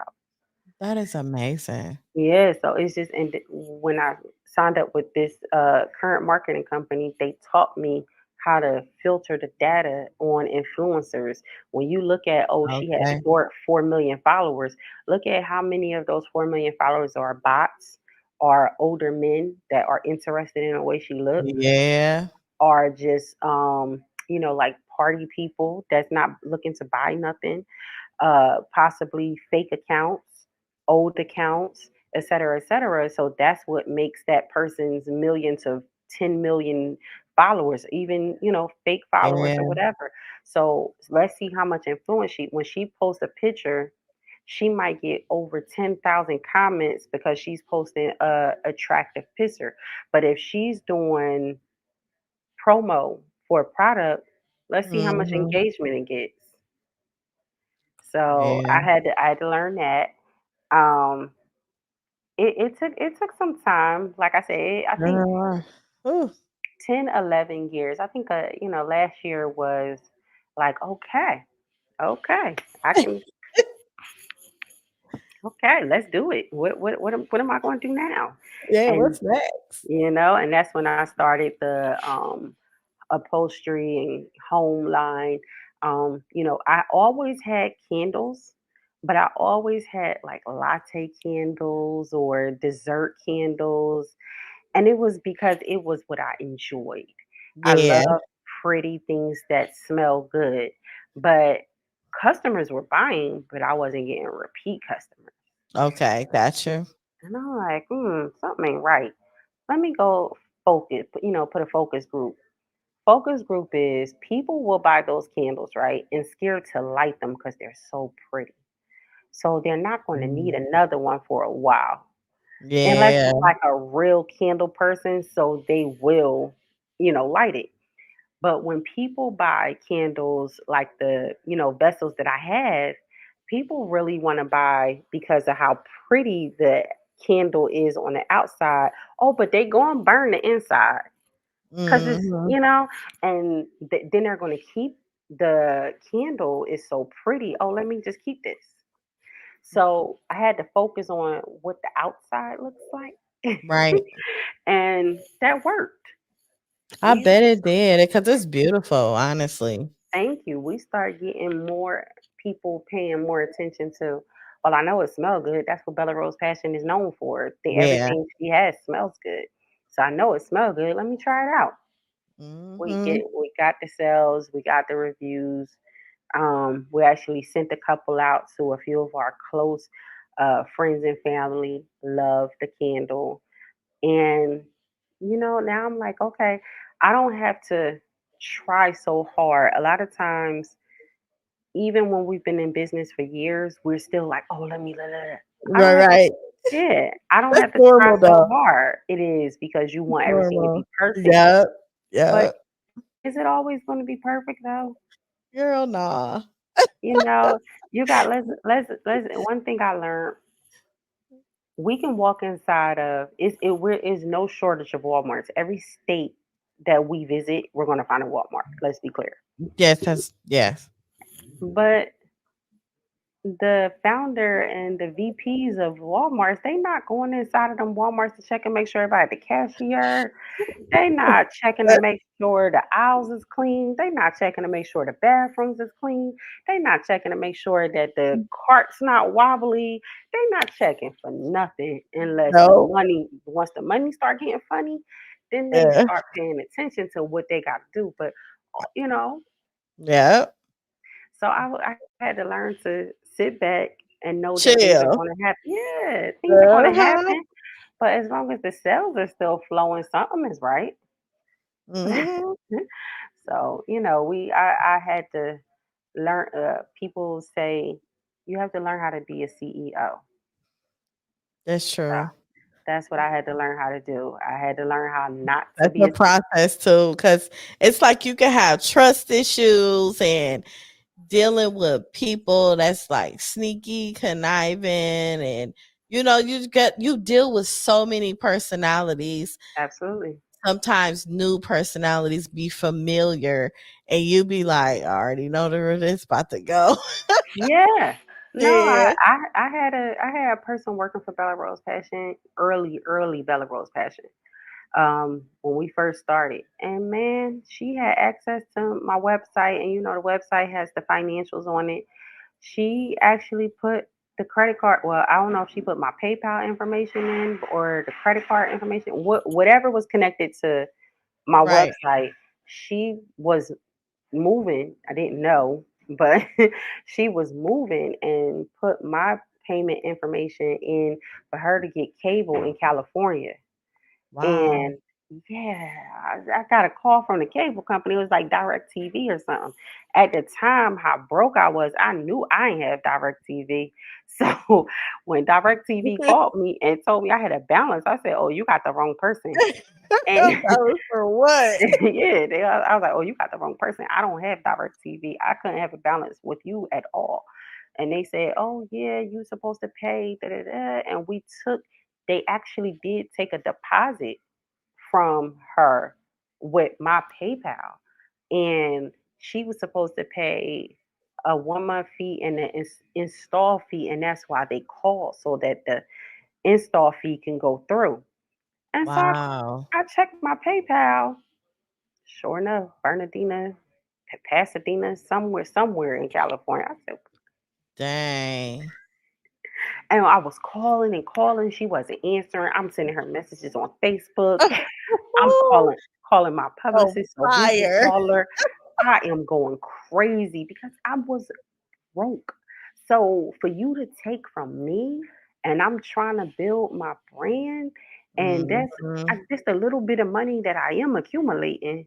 that is amazing.
Yeah, so it's just, and when I signed up with this current marketing company, they taught me how to filter the data on influencers. When you look at, oh, she has
Okay.
4 million followers, look at how many of those 4 million followers are bots, are older men that are interested in the way she looks,
Yeah.
are just like party people that's not looking to buy nothing, possibly fake accounts, old accounts, et cetera, et cetera. So that's what makes that person's million to 10 million followers, even, fake followers or
Yeah.
whatever. So let's see how much influence when she posts a picture, she might get over 10,000 comments because she's posting a attractive picture. But if she's doing promo for a product, let's see how much
Mhm.
engagement it gets. So
Yeah.
I had to learn that. Um, it took some time. Like I said, I think
Girl. Ooh.
10, 11 years. I think last year was like, okay, I can, okay, let's do it. What am I going to do now?
Yeah,
And
what's next?
and that's when I started the upholstery and home line. I always had candles, but I always had like latte candles or dessert candles. And it was because it was what I enjoyed. I
Yeah.
love pretty things that smell good, but customers were buying, but I wasn't getting repeat customers.
Okay, got you.
And I'm like, something ain't right. Let me go put a focus group. Focus group is people will buy those candles, right? And scared to light them because they're so pretty. So they're not going to need
Mm.
another one for a while. Unless
Yeah.
it's like a real candle person, so they will, light it. But when people buy candles like the, vessels that I have, people really want to buy because of how pretty the candle is on the outside. Oh, but they go and burn the inside because it's,
Mhm.
and then they're going to keep the candle is so pretty. Oh, let me just keep this. So I had to focus on what the outside looks like.
Right.
And that worked.
I
We
bet it did because it's beautiful, honestly.
Thank you. We start getting more people paying more attention to. Well, I know it smells good. That's what Bella Rose Passion is known for.
Yeah.
Everything she has smells good. So I know it smells good. Let me try it out.
Mhm.
We got the sales, we got the reviews. We actually sent a couple out to a few of our close friends and family. Love the candle, and now I'm like, okay, I don't have to try so hard. A lot of times, even when we've been in business for years, we're still like, oh, I
Right,
don't have to.
right.
Yeah, I don't
That's
have to try
normal
so
though.
hard. It is because you want everything to be
Normal.
perfect.
Yep.
But
Yep.
is it always going to be perfect though?
Girl, nah.
You know, you got let's one thing I learned, we can walk inside of is no shortage of Walmarts. Every state that we visit, we're going to find a Walmart. Let's be clear.
Yes.
But the founder and the VPs of Walmarts, they not going inside of them Walmarts to check and make sure everybody at the cashier. They not checking to make sure the aisles is clean. They not checking to make sure the bathrooms is clean. They not checking to make sure that the cart's not wobbly. They not checking for nothing unless the
No.
money. Once the money start getting funny, then they
Yeah.
start paying attention to what they got to do. But you know,
Yeah.
so I had to learn to sit back and know that things are
Chill.
going to happen. Yeah, things are going to
Uh-huh.
happen. But as long as the sales are still flowing, something is right.
Mhm.
So, I had to learn. People say you have to learn how to be a CEO.
That's
So
true.
that's what I had to learn how to do. I had to learn how not to
That's
be
a
a.
process too, because it's like you can have trust issues and dealing with people that's like sneaky, conniving, and you deal with so many personalities.
Absolutely.
Sometimes new personalities be familiar, and you be like, I already know where this about to go.
Yeah. No,
Yeah.
I had a person working for Bella Rose Passion, early Bella Rose Passion. When we first started. And man, she had access to my website, and the website has the financials on it. She actually put the credit card. Well, I don't know if she put my PayPal information in or the credit card information. Whatever was connected to my
Right.
website, she was moving. I didn't know, but she was moving and put my payment information in for her to get cable in California.
Wow.
And yeah, I got a call from the cable company. It was like Direct TV or something. At the time, how broke I was, I knew I ain't have Direct TV. So when Direct TV called me and told me I had a balance, I said, "Oh, you got the wrong person." And
That was for what?
yeah, I was like, "Oh, you got the wrong person. I don't have Direct TV. I couldn't have a balance with you at all." And they said, "Oh yeah, you supposed to pay." Da, da, da. And we took. They actually did take a deposit from her with my PayPal. And she was supposed to pay a 1 month fee and an install fee. And that's why they called so that the install fee can go through. And so
Wow.
I checked my PayPal. Sure enough, Bernardina, Pasadena, somewhere in California. I said,
Dang.
and I was calling and calling. She wasn't answering. I'm sending her messages on Facebook. I'm calling my
On
publicist so he can
fire.
call her. I am going crazy because I was broke. So for you to take from me, and I'm trying to build my brand, and that's
Mhm.
just a little bit of money that I am accumulating.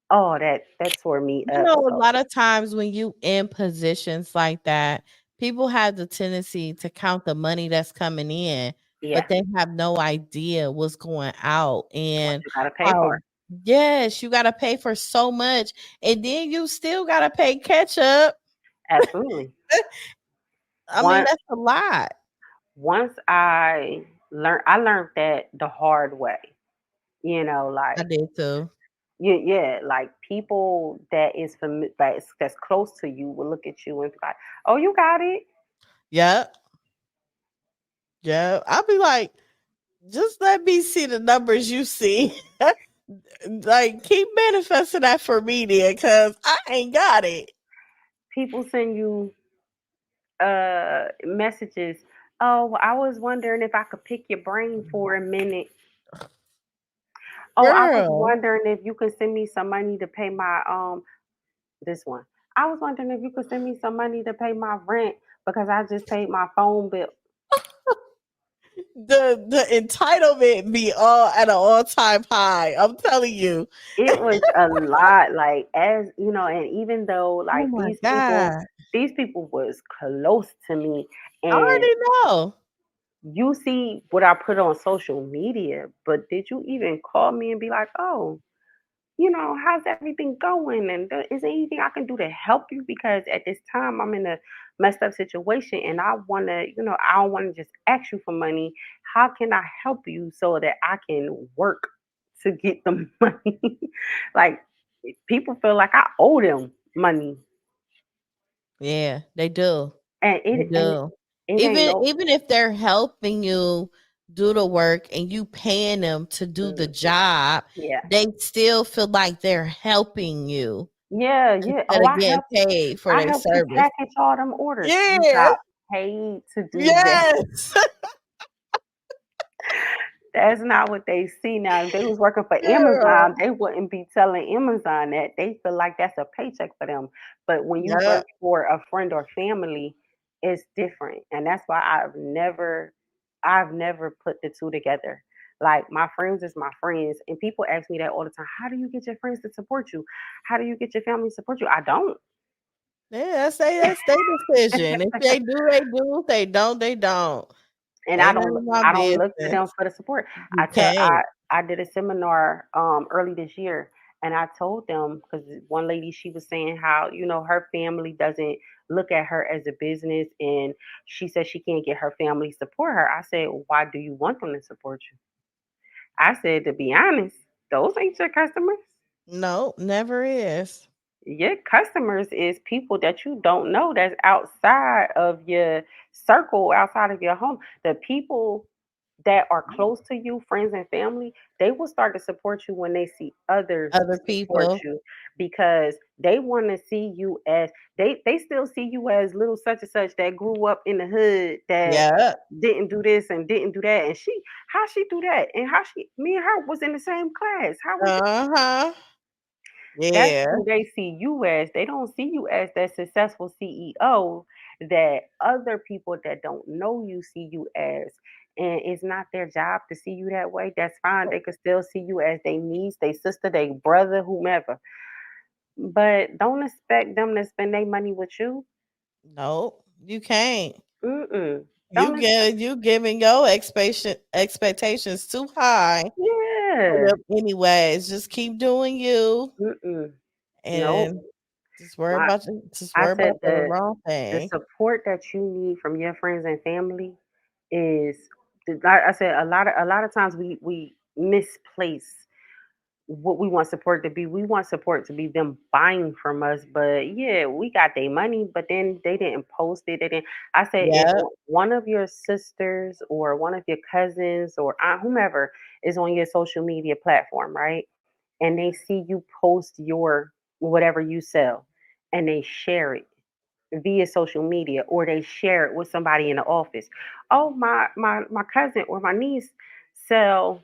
Oh, that tore me up.
A
So
lot of times when you in positions like that, people have the tendency to count the money that's coming in,
yeah,
but they have no idea what's going out
what
and
you gotta pay
how
for?
yes, you gotta pay for so much, and then you still gotta pay catch up.
Absolutely.
I mean,
One
that's a lot.
once I learned that the hard way.
I
Like
did too.
yeah, like people that's close to you will look at you and be like, "Oh, you got it."
Yeah. Yeah. I'll be like, just let me see the numbers you see. Like, keep manifesting that for me then, because I ain't got it.
People send you messages. Oh, I was wondering if I could pick your brain for a minute. Oh, I was
Girl.
wondering if you could send me some money to pay my this one. I was wondering if you could send me some money to pay my rent because I just paid my phone bill.
The entitlement be all at an all-time high. I'm telling you.
It was a lot, like, as and even though,
Oh
like,
my
these people
God.
these people was close to me,
I
and
already know.
you see what I put on social media, but did you even call me and be like, "Oh, how's everything going? And is there anything I can do to help you? Because at this time I'm in a messed up situation and I want to, I don't want to just ask you for money. How can I help you so that I can work to get the money. Like people feel like I owe them money,
Yeah, they do.
and
They do.
it ain't
Even
no.
even if they're helping you do the work and you paying them to do the
Mm,
job,
yeah,
they still feel like they're helping you
yeah, yeah.
instead
Oh,
of getting paid for
I
their
helped you
service.
package all them orders. You
Yeah.
got paid to do that.
Yes.
That's not what they see now. If they was working for
Girl.
Amazon, they wouldn't be telling Amazon that. They feel like that's a paycheck for them. But when you
Yep.
work for a friend or family, it's different. And that's why I've never put the two together. Like my friends is my friends. And people ask me that all the time. How do you get your friends to support you? How do you get your family to support you? I don't.
Yeah, that's their decision. If they do, they do. If they don't, they don't.
And
Ain't none of my
I don't look to them
business.
for the support.
You can't.
I did a seminar early this year, and I told them because one lady, she was saying how her family doesn't look at her as a business, and she said she can't get her family to support her. I said, why do you want them to support you? I said, to be honest, those ain't your customers.
No, never is.
Your customers is people that you don't know, that's outside of your circle, outside of your home. The people that are close to you, friends and family, they will start to support you when they see others
Other
support
people.
you, because they want to see you as they still see you as little such and such that grew up in the hood, that
Yeah.
didn't do this and didn't do that, and how she do that, and how she me and her was in the same class, how we.
Uh-huh.
That's
Yeah.
who they see you as. They don't see you as that successful CEO that other people that don't know you see you as. And it's not their job to see you that way. That's fine. They could still see you as their niece, their sister, their brother, whomever. But don't expect them to spend their money with you.
No, you can't.
Mm-mm.
You
Don't expect.
get you giving your expectations too high for
Yeah.
them anyways. Just keep doing you
Mm-mm. Nope.
and
My,
just
I
worry
said
about the wrong
the
thing.
support that you need from your friends and family is, like I said, a lot of times we misplace what we want support to be. We want support to be them buying from us, but yeah, we got their money, but then they didn't post it. They didn't. I said, if
Yeah.
one of your sisters or one of your cousins or aunt, whomever is on your social media platform, right, and they see you post your whatever you sell, and they share it via social media, or they share it with somebody in the office. Oh, my cousin or my niece sell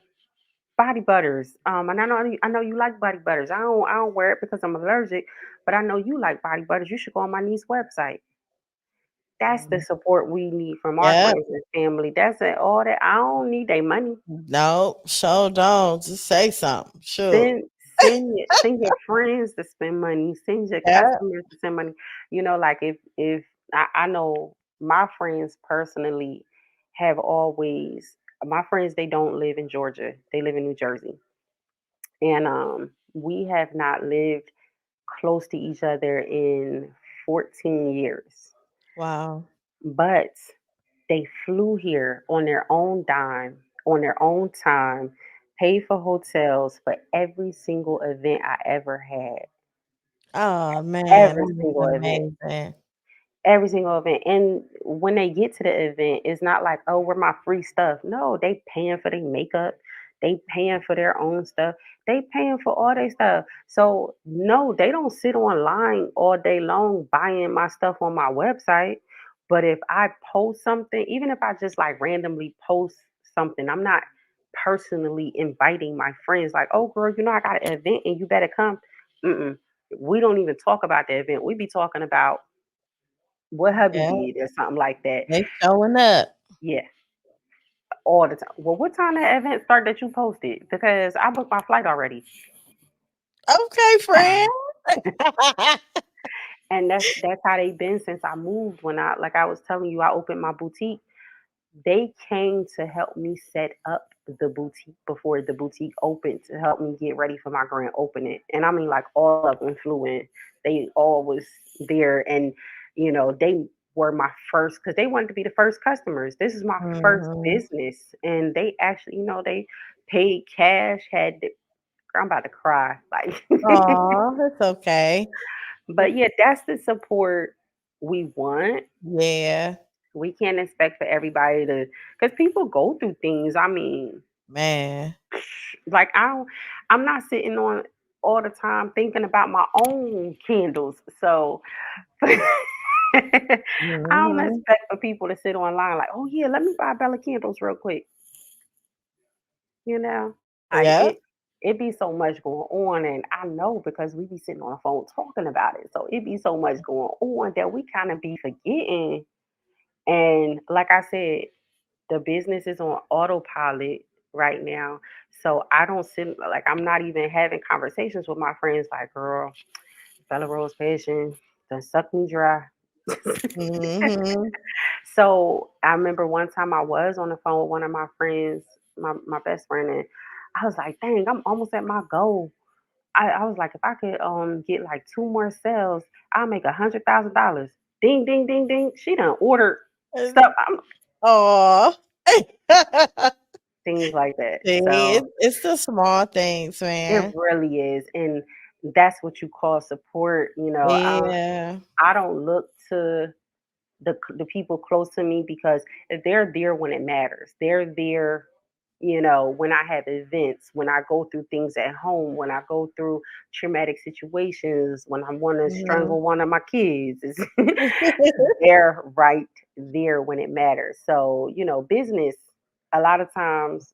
body butters. And I know you like body butters. I don't wear it because I'm allergic, but I know you like body butters. You should go on my niece's website. That's the
Mm.
support we need from our
Yep.
friends and family. That's it. All that. I don't need their money.
No, sure don't. Just say something. Sure.
Send your friends to spend money. Send your
Yeah.
customers to spend money. Like if I know my friends personally have always, my friends, they don't live in Georgia. They live in New Jersey. And we have not lived close to each other in 14 years.
Wow.
But they flew here on their own dime, on their own time, paid for hotels for every single event I ever had.
Oh man,
Every
that is
single event.
amazing.
Every single event. And when they get to the event, it's not like, oh, where my free stuff. No, they paying for their makeup. They paying for their own stuff. They paying for all their stuff. So no, they don't sit online all day long buying my stuff on my website. But if I post something, even if I just like randomly post something, I'm not personally inviting my friends like, oh girl, I got an event and you better come. Mm-mm. We don't even talk about the event. We be talking about what hubby
Yeah,
did or something like that.
they showing up.
Yeah, all the time. Well, what time that event start that you posted? Because I booked my flight already.
Okay, friend.
And that's how they been since I moved. When I was telling you, I opened my boutique. They came to help me set up the boutique before the boutique opened, to help me get ready for my grand opening. And I mean, like, all of them flew in. They all was there, and they were my first, because they wanted to be the first customers. This is my first
Mhm.
business, and they actually, they paid cash, had girl, I'm about to cry. Like,
Oh, that's okay.
but yeah, that's the support we want.
Yeah,
We can't expect for everybody to, because people go through things. I mean,
man.
like I'm not sitting on all the time thinking about my own candles. So I don't
Hmm.
expect for people to sit online like, oh yeah, let me buy Bella candles real quick. You know, like
Yeah.
it be so much going on, and I know because we be sitting on the phone talking about it. So it be so much going on that we kind of be forgetting. And like I said, the business is on autopilot right now. So I don't sit like I'm not even having conversations with my friends like, girl, Bella Rose Passion done sucked me dry.
Hmm.
So I remember one time I was on the phone with one of my friends, my best friend, and I was like, dang, I'm almost at my goal. I was like, if I could get like two more sales, I'll make $100,000. Ding, ding, ding, ding. She done ordered stuff.
Oh.
Things like that.
See,
So
it's the small things,
it
man.
really is, and that's what you call support.
Yeah.
I don't look to the people close to me because they're there when it matters. They're there, when I have events, when I go through things at home, when I go through traumatic situations, when I want to
Mhm.
strangle one of my kids. They're right there when it matters. So, business a lot of times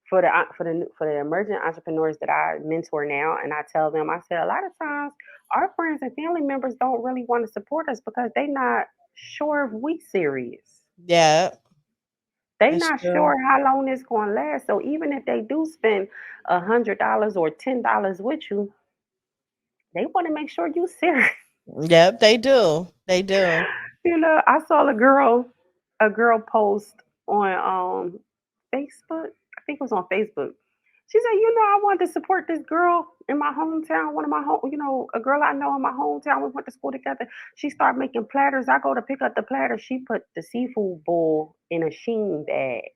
for the emerging entrepreneurs that I mentor now, and I tell them, I said a lot of times our friends and family members don't really want to support us because they not sure if we serious.
Yeah,
They
that's
not
true.
sure how long it's going to last. So even if they do spend $100 or $10 with you, they want to make sure you serious.
Yep, they do. They do.
I saw a girl post on Facebook. I think it was on Facebook. She said, I wanted to support this girl in my hometown. One of my a girl I know in my hometown. We went to school together. She started making platters. I go to pick up the platter. She put the seafood bowl in a sheen bag.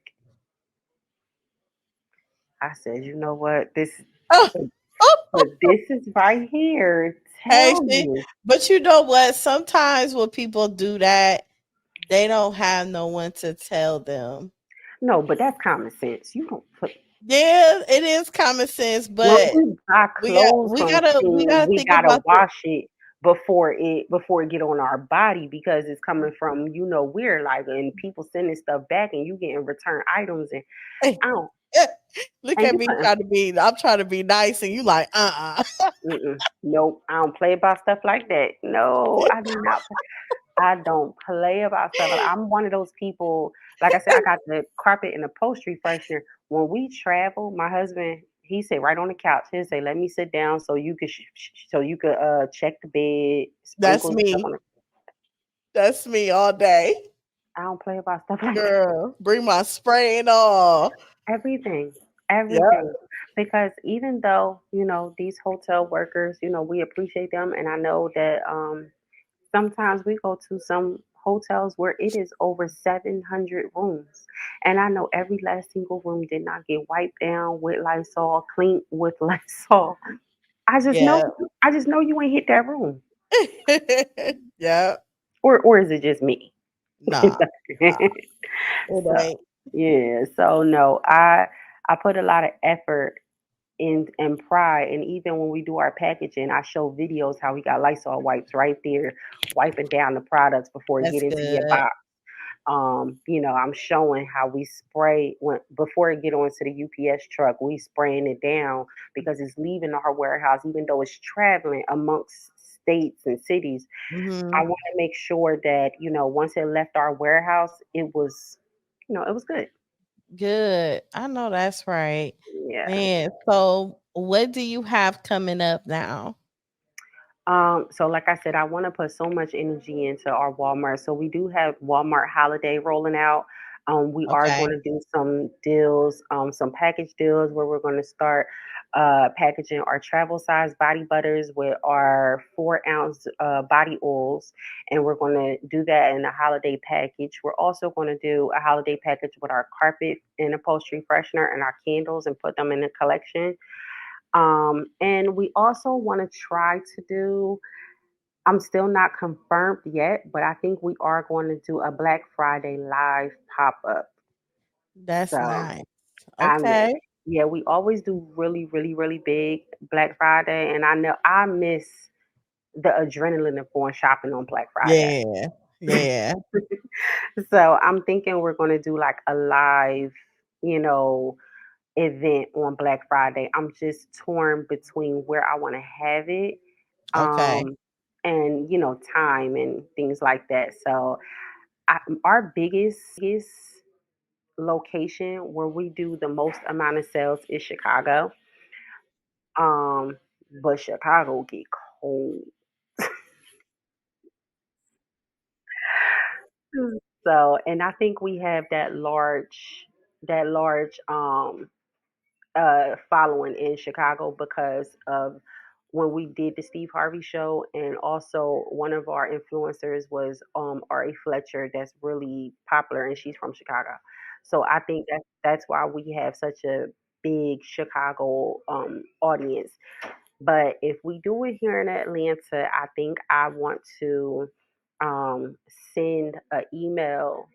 I said, you know what?
Oh,
But this is right here.
hey,
Tell
see,
you.
but you know what? Sometimes when people do that, they don't have no one to tell them.
No, but that's common sense. You don't put
Yeah, it is common sense,
when
but
we buy
we got
clothes
we
from
gotta we
Shein,
gotta
we
think
gotta
about the
wash it before it get on our body because it's coming from where like and people sending stuff back and you getting return items and I don't
look
and
at
you
me
couldn't
trying to be. I'm trying to be nice, and you like,
nope, I don't play about stuff like that. No, I do not. I don't play about stuff. I'm one of those people. Like I said, I got the carpet and upholstery freshener. When we travel, my husband he sit right on the couch. He'll say, "Let me sit down so you could check the bed,
That's
sprinkle the stuff
me.
on it."
That's me all day.
I don't play about stuff like that.
Girl, bring my spray and all.
Everything,
Yep.
everything. Because even though these hotel workers, we appreciate them, and I know that sometimes we go to some hotels where it is over 700 rooms. And I know every last single room did not get wiped down with Lysol, cleaned with Lysol. I just know
Yeah.
I just know you ain't hit that room.
Yep.
Or is it just me?
Nah, nah, it
So
ain't.
yeah, so no, I put a lot of effort and pride, and even when we do our packaging, I show videos how we got Lysol wipes right there, wiping down the products before it
That's
get into your
good.
box. I'm showing how we spray when before it get onto the UPS truck, we spraying it down because it's leaving our warehouse, even though it's traveling amongst states and cities. I
Mhm.
want to make sure that, once it left our warehouse, it was good.
Good. I know that's right.
Yeah.
Man, so what do you have coming up now?
So like I said, I want to put so much energy into our Walmart. So we do have Walmart holiday rolling out. We are
Okay.
going to do some deals, some package deals where we're going to start packaging our travel size body butters with our 4-ounce body oils, and we're going to do that in a holiday package. We're also going to do a holiday package with our carpet and upholstery freshener and our candles and put them in a collection. And we also want to try to do, I'm still not confirmed yet, but I think we are going to do a Black Friday live pop up.
That's
So
nice.
I'm,
Okay.
yeah, we always do really, really, really big Black Friday. And I know I miss the adrenaline of going shopping on Black Friday.
Yeah. Yeah.
So I'm thinking we're going to do like a live, you know, event on Black Friday. I'm just torn between where I want to have it,
Okay.
um, and time and things like that. So our biggest location where we do the most amount of sales is Chicago. Um, but Chicago get cold. So, and I think we have that large following in Chicago because of when we did the Steve Harvey show, and also one of our influencers was Ari Fletcher, that's really popular, and she's from Chicago. So I think that's why we have such a big Chicago audience. But if we do it here in Atlanta, I think I want to um, send an email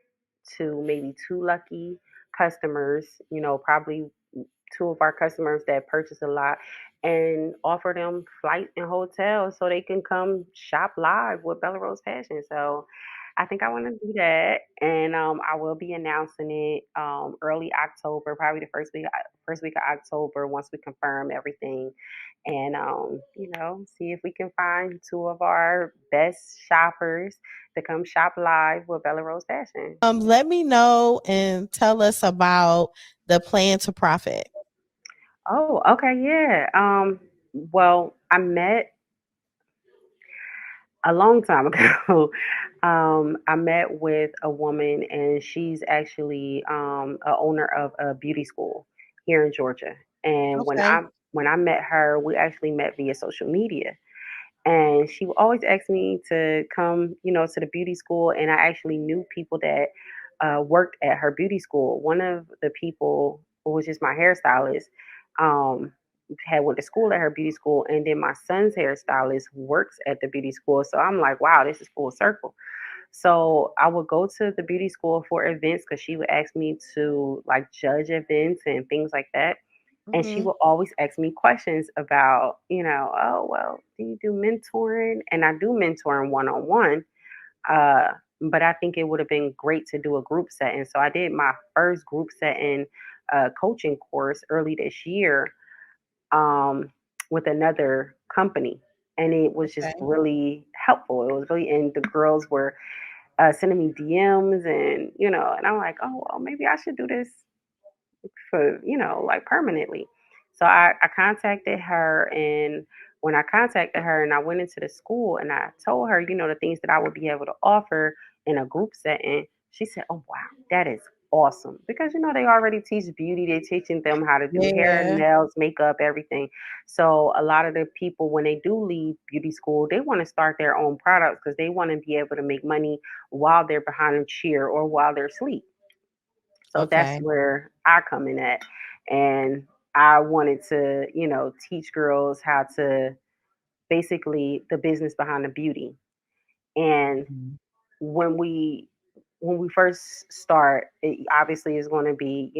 to maybe two lucky customers, probably two of our customers that purchase a lot, and offer them flight and hotels so they can come shop live with Bella Rose Fashion. So I think I want to do that, and I will be announcing it early October, probably the first week of October, once we confirm everything, and see if we can find two of our best shoppers to come shop live with Bella Rose Fashion.
Let me know and tell us about the plan to profit.
Oh, okay, yeah. Well, I met a long time ago. I met with a woman, and she's actually a owner of a beauty school here in Georgia. And when
Okay.
I met her, we actually met via social media. And she would always ask me to come, to the beauty school. And I actually knew people that worked at her beauty school. One of the people who was just my hairstylist um, had went to school at her beauty school, and then my son's hairstylist works at the beauty school. So I'm like, wow, this is full circle. So I would go to the beauty school for events because she would ask me to like judge events and things like that. And she
Hmm.
will always ask me questions about, oh, well, do you do mentoring? And I do mentoring one on one. But I think it would have been great to do a group setting. So I did my first group setting coaching course early this year um, with another company. And it was just
Okay.
really helpful. It was really, and the girls were sending me DMs, and I'm like, oh, well, maybe I should do this for like permanently. So I contacted her, and when I contacted her and I went into the school and I told her the things that I would be able to offer in a group setting, she said, oh wow, that is awesome, because they already teach beauty. They're teaching them how to do hair,
Yeah.
nails, makeup, everything. So a lot of the people, when they do leave beauty school, they want to start their own products because they want to be able to make money while they're behind a chair or while they're asleep. So that's
Okay.
where I come in at. And I wanted to, teach girls how to basically the business behind the beauty. And
Mhm.
when we first start, it obviously is going to be,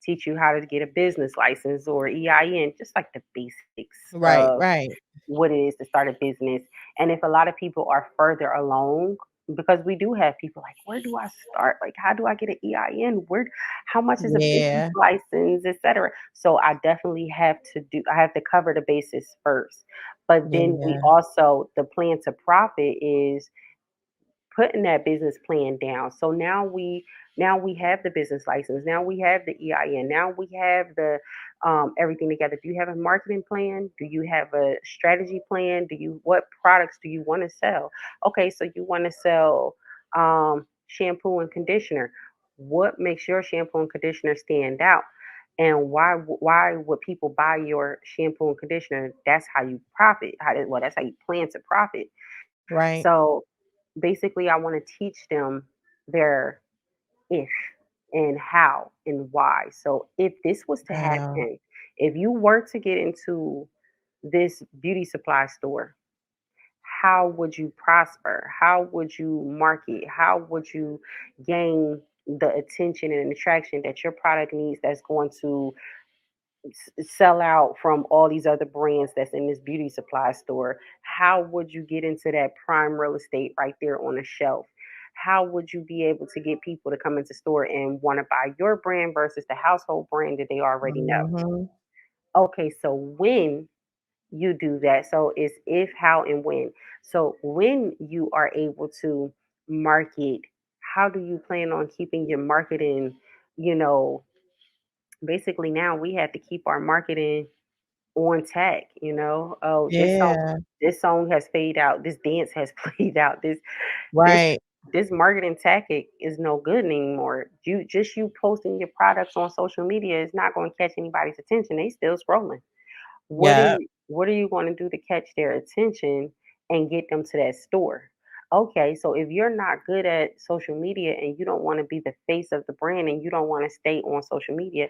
teach you how to get a business license or EIN, just like the basics
Right.
of
Right.
what it is to start a business. And if a lot of people are further along, because we do have people like, where do I start? Like, how do I get an EIN? How much is a business
Yeah.
license, etc. So I have to cover the basis first. But then we
Yeah.
also, the plan to profit is putting that business plan down. So now we have the business license. Now we have the EIN. Now we have the everything together. Do you have a marketing plan? Do you have a strategy plan? What products do you want to sell? Okay, so you want to sell shampoo and conditioner. What makes your shampoo and conditioner stand out? And why would people buy your shampoo and conditioner? That's how you profit. That's how you plan to profit.
Right.
So basically, I want to teach them their if and how and why. So if this was to
Wow.
happen, If you were to get into this beauty supply store, how would you prosper? How would you market? How would you gain the attention and attraction that your product needs that's going to sell out from all these other brands that's in this beauty supply store? How would you get into that prime real estate right there on the shelf? How would you be able to get people to come into store and want to buy your brand versus the household brand that they already know?
Mhm.
Okay, so when you do that, so it's if, how, and when. So when you are able to market, how do you plan on keeping your marketing, you know, basically now we have to keep our marketing on tag, Oh,
Yeah.
this song has faded out, this dance has played out, this
Right.
this marketing tactic is no good anymore. You posting your products on social media is not going to catch anybody's attention. They still scrolling.
Yeah.
What are you going to do to catch their attention and get them to that store? Okay, so if you're not good at social media and you don't want to be the face of the brand and you don't want to stay on social media,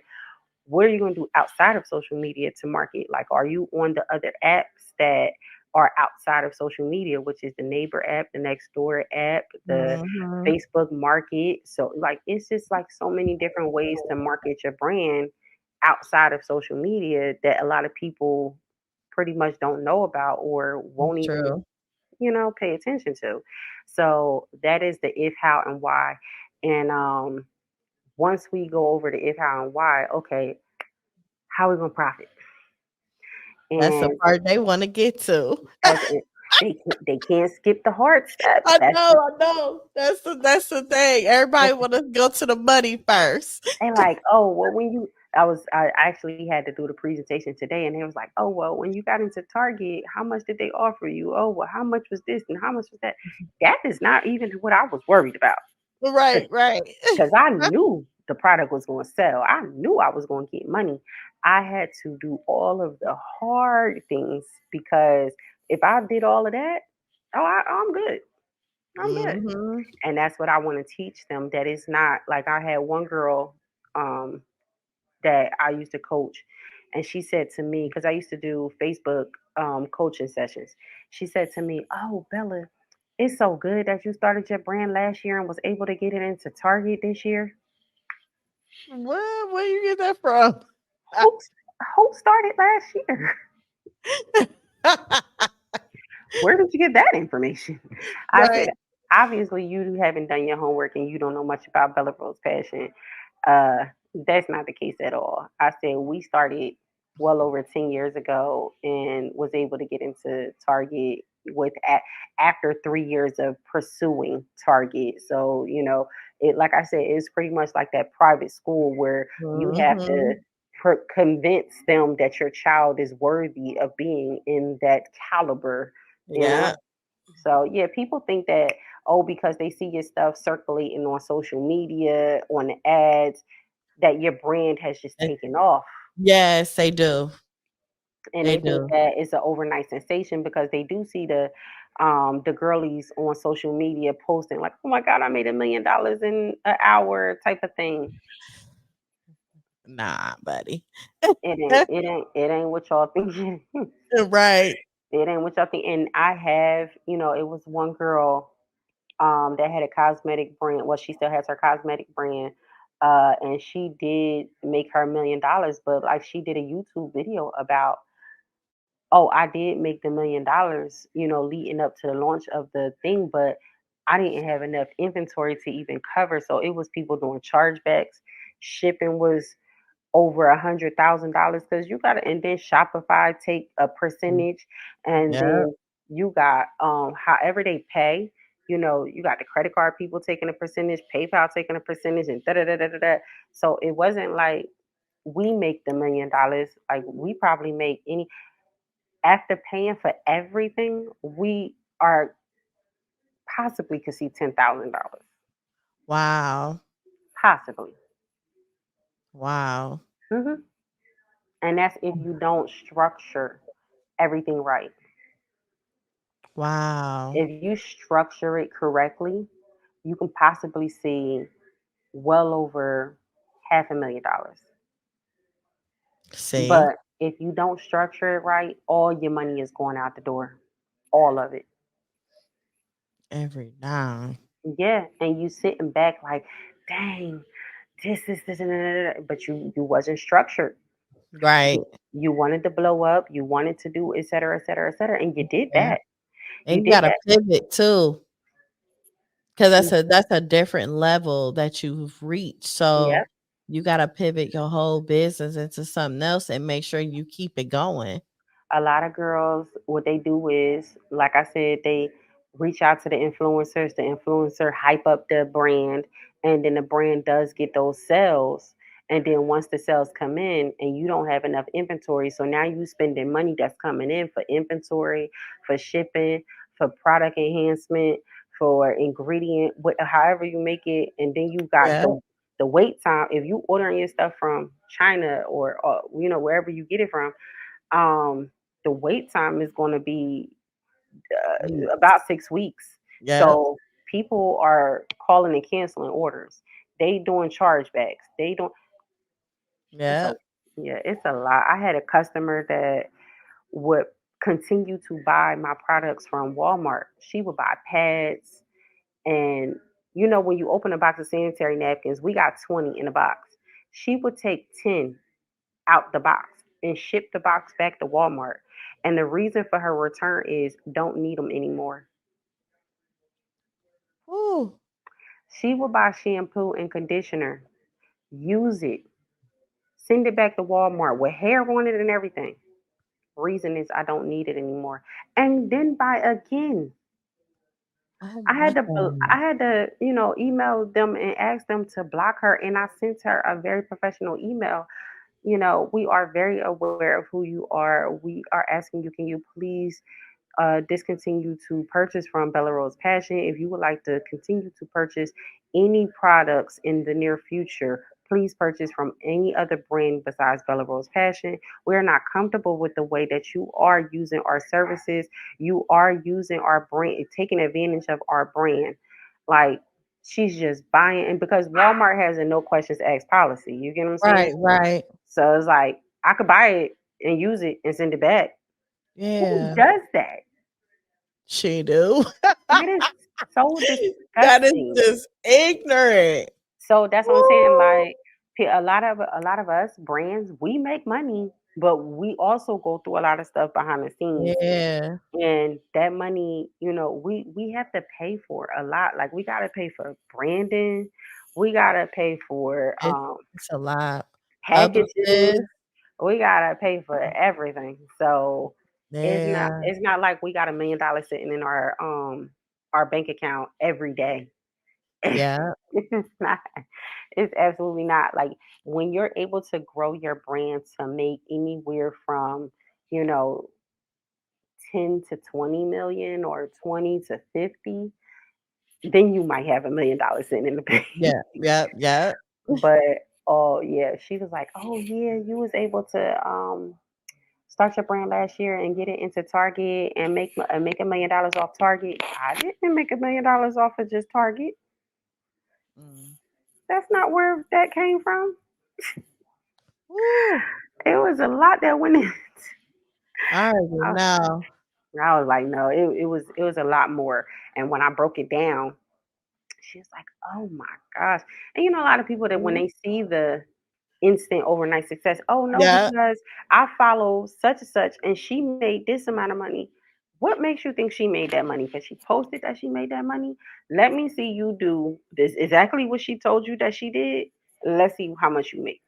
what are you going to do outside of social media to market? Like, are you on the other apps that are outside of social media, which is the neighbor app, the next door app, the
Mhm.
Facebook market? So, like, it's just like so many different ways to market your brand outside of social media that a lot of people pretty much don't know about or won't
That's
even,
true.
pay attention to. So, that is the if, how, and why. And once we go over the if, how, and why, okay, how are we gonna profit?
That's the
And
part they wanna get to.
that's it. They can't skip the hard steps.
I know. That's the thing. Everybody
That's
wanna go to the money first.
they like, oh well, when you I actually had to do the presentation today, and they was like, oh well, when you got into Target, how much did they offer you? Oh well, how much was this and how much was that? That is not even what I was worried about
Right, right.
because I knew the product was going to sell. I knew I was going to get money. I had to do all of the hard things because if I did all of that, I'm good. I'm good.
Mhm.
And that's what I want to teach them. That it's not like I had one girl um, that I used to coach, and she said to me, because I used to do Facebook coaching sessions, she said to me, "Oh, Bella, it's so good that you started your brand last year and was able to get it into Target this year.
Where you get that from?
Who who started last year? Where did you get that information?" I said,
Right.
"Obviously, you haven't done your homework and you don't know much about Bella Rose Passion. Uh, that's not the case at all." I said, "We started well over 10 years ago and was able to get into Target after 3 years of pursuing Target. So, it, like I said, it's pretty much like that private school where you have to
Mhm.
convince them that your child is worthy of being in that caliber, you know?
Yeah.
So yeah, people think that, oh, because they see your stuff circulating on social media, on the ads, that your brand has just
And
taken off.
yes, they do.
And
They
they think
do.
that it's an overnight sensation because they do see the girlies on social media posting like, oh my God, I made $1 million in an hour type of thing.
Nah, buddy.
It ain't what y'all think.
Right.
It ain't what y'all think. And I have, it was one girl that had a cosmetic brand. Well, she still has her cosmetic brand. And she did make her $1 million, but like she did a YouTube video about, oh, I did make the $1 million, leading up to the launch of the thing, but I didn't have enough inventory to even cover. So it was people doing chargebacks. Shipping was over $100,000 because you got to, and then Shopify take a percentage, and
Yeah.
then you got however they pay. You got the credit card people taking a percentage, PayPal taking a percentage, and da da da da da. Da. So it wasn't like we make the $1 million. Like we probably make any after paying for everything, we are possibly could see $10,000,
Wow.
possibly.
Wow.
hmm And that's if you don't structure everything right.
Wow.
If you structure it correctly, you can possibly see well over $500,000.
See,
But if you don't structure it right, all your money is going out the door. All of it.
every now.
Yeah. And you sitting back like, dang, this, but you wasn't structured.
Right.
You wanted to blow up, you wanted to do et cetera, et cetera, et cetera. And you did
Yeah.
that. You
And you
did
gotta
that.
pivot too. Cause
Mm,
that's a different level that you've reached. So
yep.
you gotta pivot your whole business into something else and make sure you keep it going.
A lot of girls, what they do is, like I said, they reach out to the influencers. The influencer hype up the brand, and then the brand does get those sales. And then once the sales come in, and you don't have enough inventory, so now you spending money that's coming in for inventory, for shipping, for product enhancement, for ingredient, however you make it, and then you got
Yeah.
the wait time. If you ordering your stuff from China or wherever you get it from, um, the wait time is going to be
Weeks.
about 6 weeks.
Yep.
So people are calling and canceling orders. They doing chargebacks. They don't. It's a
Yep.
yeah. It's a lot. I had a customer that would continue to buy my products from Walmart. She would buy pads, and when you open a box of sanitary napkins, we got 20 in a box. She would take 10 out the box and ship the box back to Walmart. And the reason for her return is don't need them anymore.
Ooh.
She will buy shampoo and conditioner, use it, send it back to Walmart with hair on it and everything. Reason is I don't need it anymore. And then buy again.
Oh
I
my
had to
God.
I had to, email them and ask them to block her, and I sent her a very professional email. We are very aware of who you are. We are asking you, can you please discontinue to purchase from Bella Rose Passion? If you would like to continue to purchase any products in the near future, please purchase from any other brand besides Bella Rose Passion. We're not comfortable with the way that you are using our services. You are using our brand, taking advantage of our brand. Like, she's just buying, and because Walmart has a no questions asked policy, you get what I'm saying?
Right, right.
So it's like I could buy it and use it and send it back. Who
Yeah.
does that?
She do.
That is so
That is
disgusting.
just ignorant.
So that's what I'm saying.
Woo.
Like a lot of us brands, we make money, but we also go through a lot of stuff behind the scenes.
Yeah.
And that money, we have to pay for a lot. Like we gotta pay for branding, we gotta pay for
It's a lot.
packaging,
Publicist.
we gotta pay for everything. So it's not
Yeah.
it's not like we got $1 million sitting in our bank account every day.
Yeah.
It's not. It's absolutely not. Like when you're able to grow your brand to make anywhere from, you know, 10 to 20 million or 20 to 50, then you might have $1 million sitting in the bank.
Yeah. Yep. Yep.
But oh yeah, she was like, "Oh yeah, you was able to start your brand last year and get it into Target and make $1 million off Target." I didn't make $1 million off of just Target.
Mm.
That's not where that came from.
Woo.
It was a lot that went in.
I already
I,
know.
I was like, no, it was a lot more. And when I broke it down, she was like, "Oh my gosh!" And a lot of people that when
Mhm.
they see the instant overnight success, oh no,
Yeah.
because I follow such and such, and she made this amount of money. What makes you think she made that money? Because she posted that she made that money. Let me see you do this exactly what she told you that she did. Let's see how much you make.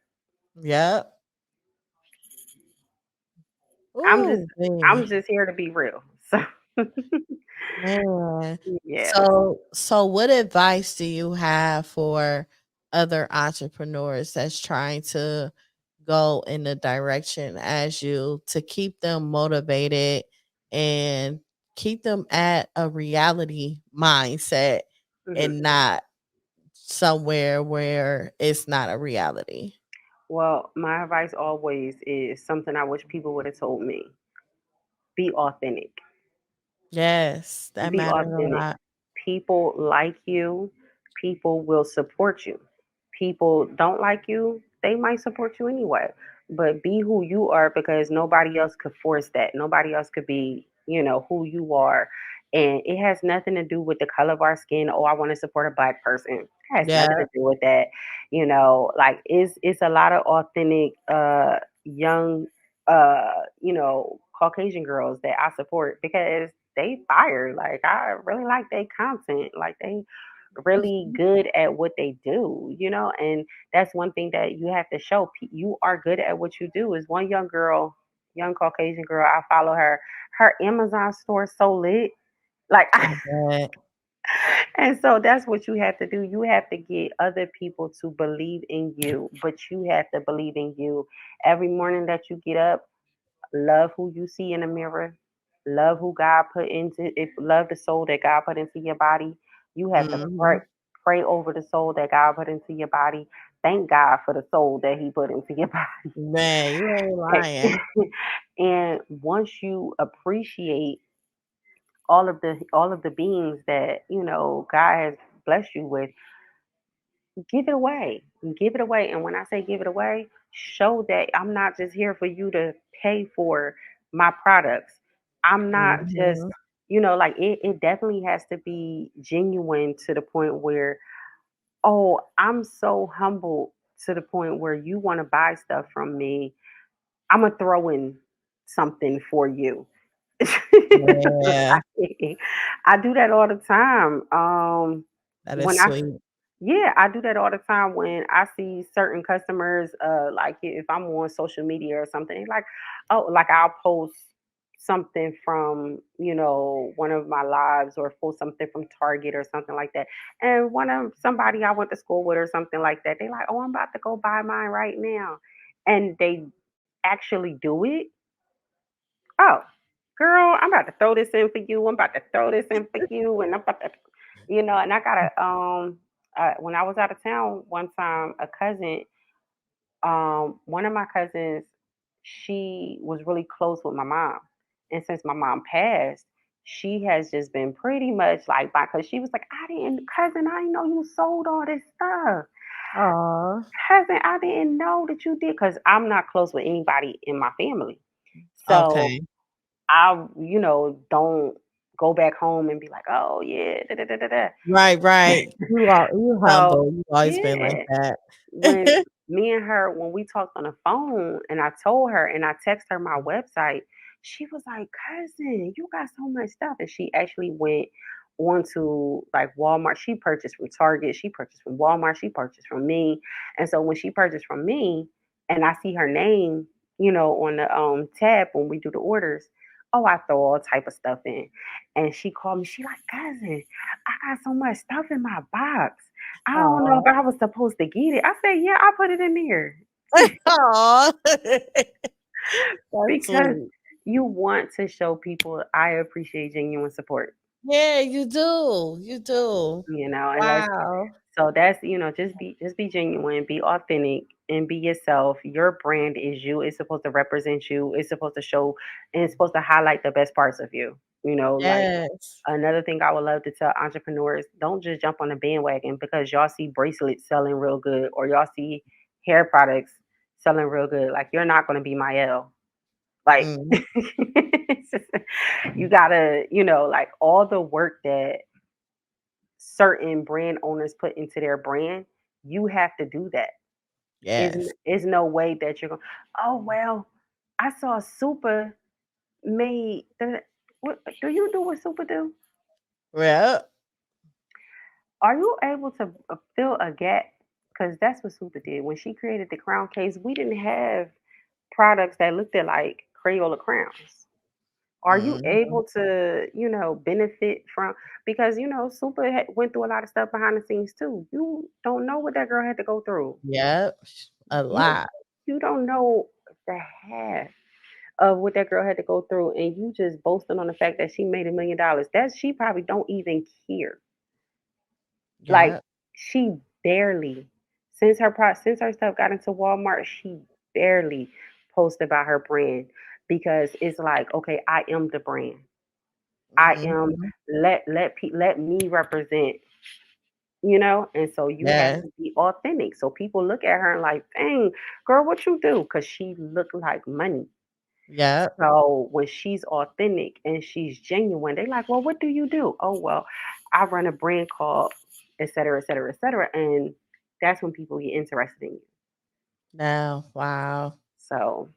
Yep.
I'm just
Ooh,
I'm
man.
just here to be real. So
Man.
yeah.
So what advice do you have for other entrepreneurs that's trying to go in the direction as you to keep them motivated and keep them at a reality mindset
Mhm.
and not somewhere where it's not a reality?
Well, my advice always is something I wish people would have told me. Be authentic.
Yes, that
Be
matters a
authentic.
lot.
People like you. People will support you. People don't like you. They might support you anyway. but be who you are, because nobody else could force that. Nobody else could be, who you are. And it has nothing to do with the color of our skin. Oh, I want to support a black person. It has
Yeah.
nothing to do with that. Like it's a lot of authentic young Caucasian girls that I support because they fire. Like I really like their content. Like they really good at what they do, and that's one thing that you have to show. You are good at what you do. Is one young girl, young Caucasian girl, I follow her. Her Amazon store is so lit. Like,
I bet.
and so that's what you have to do. You have to get other people to believe in you, but you have to believe in you. Every morning that you get up, love who you see in the mirror. Love who God put into it. Love the soul that God put into your body. You have to
Mm-hmm.
pray over the soul that God put into your body. Thank God for the soul that He put into your
Man, you ain't
body.
lying.
And once you appreciate all of the beings that God has blessed you with, give it away. Give it away. And when I say give it away, show that I'm not just here for you to pay for my products. I'm not just,
Mm-hmm.
like it definitely has to be genuine to the point where, oh, I'm so humble to the point where you want to buy stuff from me. I'm going to throw in something for you.
Yeah,
Like, I do that all the time.
that is
When I
sweet.
Yeah, I do that all the time when I see certain customers, like if I'm on social media or something, like, oh, like I'll post something from, one of my lives, or post something from Target or something like that. And one of somebody I went to school with or something like that, they like, oh, I'm about to go buy mine right now. And they actually do it. Oh, girl, I'm about to throw this in for you. I'm about to throw this in for you. And I'm about to, and I got when I was out of town one time, a cousin, one of my cousins, she was really close with my mom. And since my mom passed, she has just been pretty much like, because she was like, cousin, I didn't know you sold all this stuff.
Oh,
Cousin, I didn't know that you did, because I'm not close with anybody in my family. So
okay.
I, don't go back home and be like, oh yeah, da, da, da, da, da.
Right, right. You
So
humble. You always been like
yeah,
that.
when me and her, when we talked on the phone and I told her and I texted her my website, she was like, cousin, you got so much stuff. And she actually went on to like Walmart. She purchased from Target, she purchased from Walmart, she purchased from me. And so when she purchased from me and I see her name, on the tab when we do the orders, oh, I throw all type of stuff in. And she called me, she like, cousin, I got so much stuff in my box. I don't know if
Oh,
I was supposed to get it. I said, yeah, I put it in there.
oh, that's
Because
sweet.
you want to show people I appreciate genuine support,
Yeah, you do. You do.
and let's
Wow.
so that's, just be genuine, be authentic, and be yourself. Your brand is you. It's supposed to represent you. It's supposed to show, and it's supposed to highlight the best parts of you. Like
Yes.
another thing I would love to tell entrepreneurs, don't just jump on the bandwagon because y'all see bracelets selling real good or y'all see hair products selling real good. Like you're not going to be my L. Like
Mm,
you gotta, like all the work that certain brand owners put into their brand, you have to do that. Is
yes.
is no way that you're going, oh well, I saw Super made what do you do what Super do?
Well,
Are you able to fill a gap? Because that's what Super did. When she created the crown case, we didn't have products that looked at like Crayola crowns. Are you
mhm.
able to, benefit from, because Super went through a lot of stuff behind the scenes too. You don't know what that girl had to go through.
Yep. A
You
lot.
you don't know the half of what that girl had to go through, and you just boasting on the fact that she made $1 million. That she probably don't even care. Like
Yep.
she barely, since her stuff got into Walmart, she barely posts about her brand because it's like, okay, I am the brand. I am
Mhm.
let me represent and so you have
Yes.
to be authentic. So people look at her and like, dang, girl, what you do? Because she looked like money.
Yep.
So when she's authentic and she's genuine, they like, well, what do you do? Oh, well, I run a brand called et cetera, et cetera, et cetera. And that's when people get interested in you.
No. Wow.
So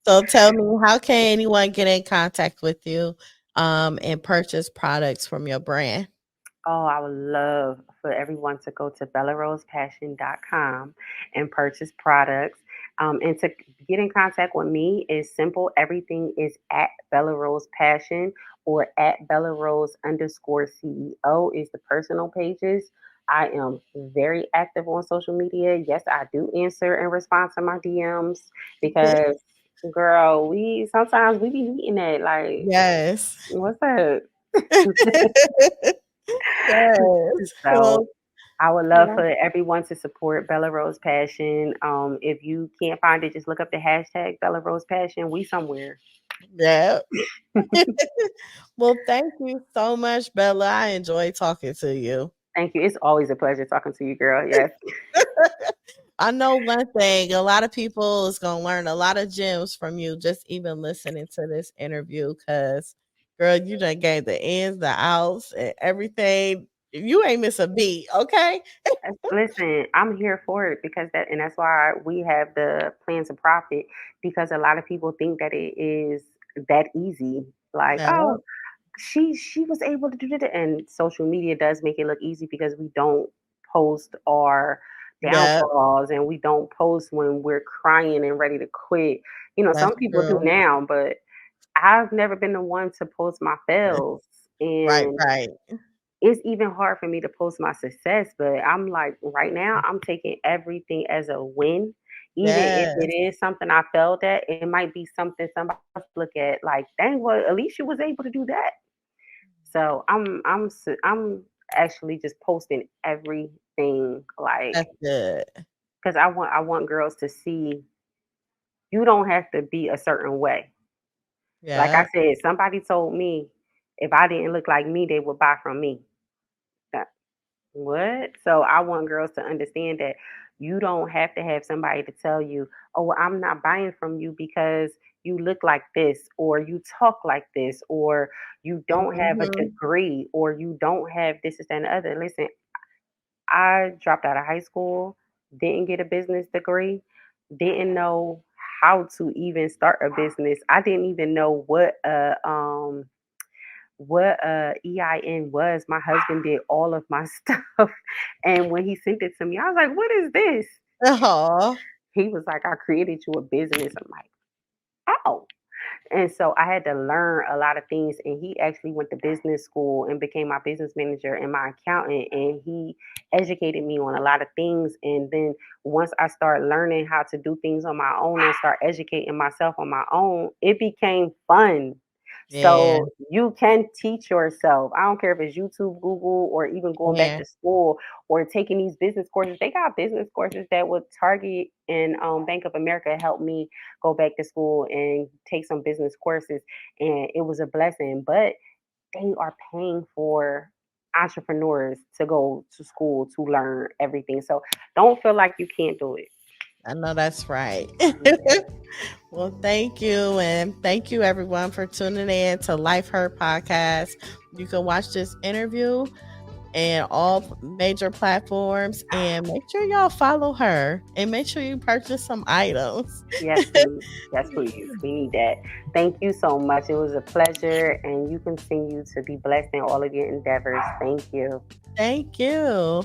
So tell me, how can anyone get in contact with you and purchase products from your brand?
oh, I would love for everyone to go to bellarosepassion.com and purchase products. And to get in contact with me is simple. Everything is at Bella Rose Passion or at Bella Rose underscore CEO is the personal pages. I am very active on social media. Yes, I do answer and respond to my DMs because, girl, we sometimes we be meeting at like,
Yes.
what's up?
Yes.
So
Well,
I would love
yeah.
for everyone to support Bella Rose Passion. If you can't find it, just look up the hashtag Bella Rose Passion. We somewhere.
Yeah. Well, thank you so much, Bella. I enjoy talking to you.
Thank you. It's always a pleasure talking to you, girl. Yes.
I know one thing, a lot of people is gonna learn a lot of gems from you just even listening to this interview because girl, you done gave the ins, the outs, and everything. You ain't miss a beat, okay?
Listen, I'm here for it because that's why we have the plan to profit because a lot of people think that it is that easy. Like,
Yeah,
oh, she was able to do that, and social media does make it look easy because we don't post our
yeah,
downfalls and we don't post when we're crying and ready to quit.
that's
Some people do
true.
now, but I've never been the one to post my fails,
Right,
and
right.
it's even hard for me to post my success. But I'm like, right now I'm taking everything as a win, even if it
Yes,
is something I failed at. It might be something somebody else look at like, dang, well, at least you was able to do that. So I'm actually just posting everything, like,
that's good.
because I want girls to see you don't have to be a certain way. Like I
Yeah.
said, somebody told me if I didn't look like me, they would buy from me. Uh, What? So I want girls to understand that you don't have to have somebody to tell you, oh, well, I'm not buying from you because you look like this, or you talk like this, or you don't have a
Mhm.
degree, or you don't have this, this, and the other. Listen, I dropped out of high school, didn't get a business degree, didn't know how to even start a business. I didn't even know what EIN was. My husband did all of my stuff. And when he sent it to me, I was like, what is this?
Aw.
He was like, I created you a business. I'm like, oh. And so I had to learn a lot of things. And he actually went to business school and became my business manager and my accountant. And he educated me on a lot of things. And then once I started learning how to do things on my own and start educating myself on my own, it became fun.
Yeah,
So you can teach yourself. I don't care if it's YouTube, Google, or even going back
yeah.
to school or taking these business courses. They got business courses that would Target and Bank of America help me go back to school and take some business courses. And it was a blessing. But they are paying for entrepreneurs to go to school to learn everything. So don't feel like you can't do it.
I know that's right. Well, thank you. And thank you, everyone, for tuning in to Life Her Podcast. You can watch this interview and all major platforms. And make sure y'all follow her and make sure you purchase some items.
Yes, please. Yes, please. We need that. Thank you so much. It was a pleasure, and you continue to be blessed in all of your endeavors. Thank you.
Thank you.